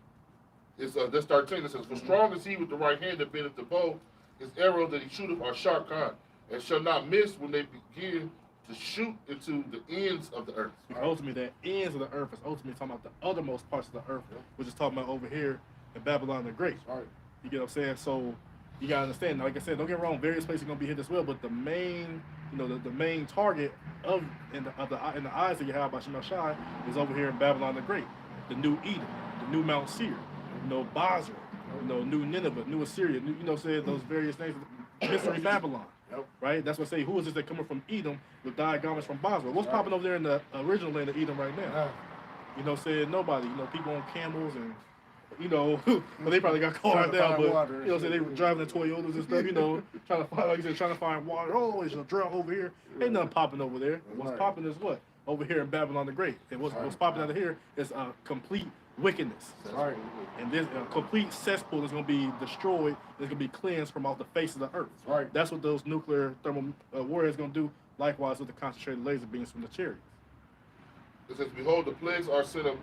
S6: It's that's 13. It says, for strong is he with the right hand that bendeth the bow. His arrows that he shooteth are sharp kind, and shall not miss when they begin to shoot into the ends of the earth.
S4: Ultimately, the ends of the earth is ultimately talking about the othermost parts of the earth, which is talking about over here in Babylon the Great. You get what I'm saying? So you gotta understand. Like I said, don't get me wrong. Various places are gonna be hit as well, but the main, the main target in the eyes of Yahweh Shema Shai is over here in Babylon the Great, the new Edom, the new Mount Seir, Basra, New Nineveh, New Assyria, saying those various things, mystery Babylon, right? That's what I say, who is this that coming from Edom with dyed garments from Basra? What's popping over there in the original land of Edom right now? Saying nobody, people on camels and you know, but they probably got caught
S2: Trying
S4: out
S2: to
S4: there.
S2: find
S4: But
S2: water
S4: you
S2: and
S4: know, so
S2: shit.
S4: they were driving the Toyotas and stuff, you know, trying to find, like you said, trying to find water. Oh, there's a drought over here. Ain't nothing popping over there. What's
S2: Right.
S4: popping is what? Over here in Babylon the Great. And what's popping out of here is complete wickedness.
S2: Right.
S4: And this complete cesspool is going to be destroyed. It's going to be cleansed from off the face of the earth.
S2: Right.
S4: That's what those nuclear thermal warriors going to do. Likewise with the concentrated laser beams from the chariots.
S6: It says, "Behold, the plagues are sent, and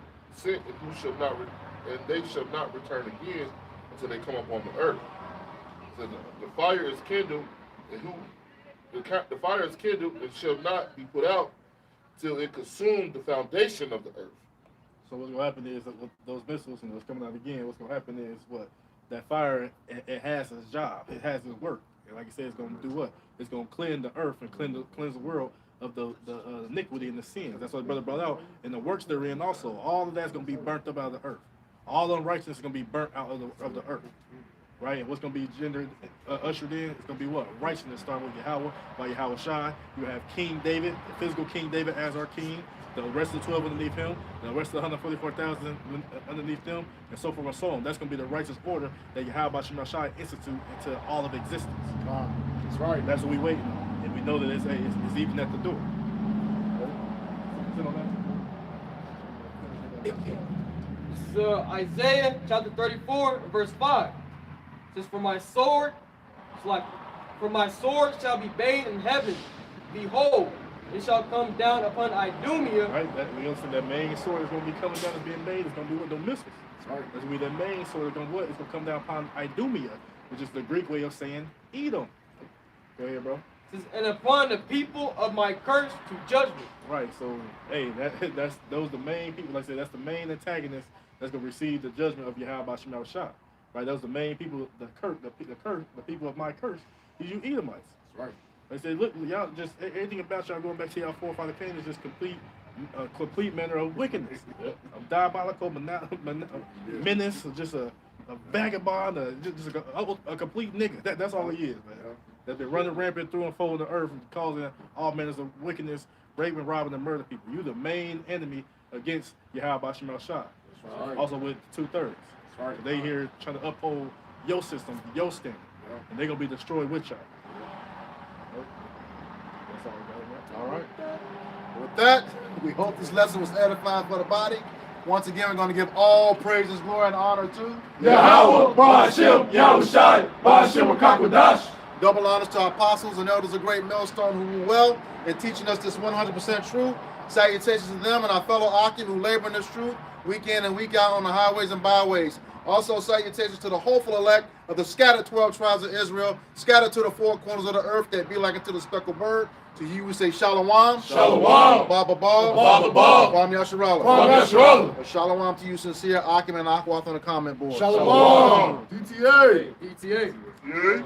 S6: who shall not, and they shall not return again until they come upon the earth." It says, "The fire is kindled, and the fire is kindled, and shall not be put out till it consume the foundation of the earth."
S4: So what's going to happen is that with those missiles and what's coming out again, what's going to happen is what? That fire, it has its job. It has its work. And like I said, it's going to do what? It's going to cleanse the earth and cleanse the world of the iniquity and the sins. That's what the brother brought out. And the works therein also. All of that's going to be burnt up out of the earth. All unrighteousness is going to be burnt out of the earth. Right? And what's going to be ushered in, it's going to be what? Righteousness starting with Yahweh, by Yahweh Shai. You have King David, the physical King David as our king. The rest of the 12 underneath him, the rest of the 144,000 underneath them, and so forth and so on. That's going to be the righteous order that Yahweh Shai institute into all of existence.
S2: That's right.
S4: That's what we waiting on, and we know that it's even at the door.
S3: This is Isaiah chapter 34, verse 5. It says, "For my sword shall be bathed in heaven. Behold, it shall come down upon Idumea."
S4: Right? We understand that main sword is going to be coming down and being made. It's going to be what the missiles.
S2: That's right.
S4: That's going to be the main sword. It's going to what? It's going to come down upon Idumea, which is the Greek way of saying Edom. Go ahead, bro.
S3: It says, "And upon the people of my curse to judgment."
S4: Right, so hey, that's those the main people. Like I said, that's the main antagonist that's gonna receive the judgment of Yahweh Shemel Shah. Right, those the main people. The people of my curse. You Edomites.
S2: That's right.
S4: Like I said, look, y'all just everything about y'all going back to y'all forefather Cain is just complete manner of wickedness, of diabolical menace, just a vagabond, just a complete nigga. That's all he is, man. That's been running rampant through and folding the earth and causing all manners of wickedness, raping, robbing, and murder people. You the main enemy against Yahweh Shemel Shah.
S2: Right.
S4: Also with 2/3.
S2: Right.
S4: They here trying to uphold your system, your standard, and they're gonna be destroyed with y'all. That's all we got, man.
S2: All right.
S1: With that, we hope this lesson was edifying for the body. Once again, we're going to give all praises, glory, and honor to
S9: Yahweh, Ba'ashem, Yahushai, Ba'ashem, Kakwadash.
S1: double honors to our apostles and elders of Great Millstone who rule well in teaching us this 100% truth. Salutations to them and our fellow Akim who labor in this truth week in and week out on the highways and byways. Also, salutations to the hopeful elect of the scattered 12 tribes of Israel, scattered to the four corners of the earth that be like unto the speckled bird. To you we say Shalom.
S9: Shalom.
S1: Baba Ba.
S9: Baba Ba.
S1: Kwam Yasharallah.
S9: Kwam Yasharallah.
S1: Shalom to you sincere Akim and Akwath on the comment board.
S2: Shalom.
S6: DTA.
S3: ETA.
S6: Yeah.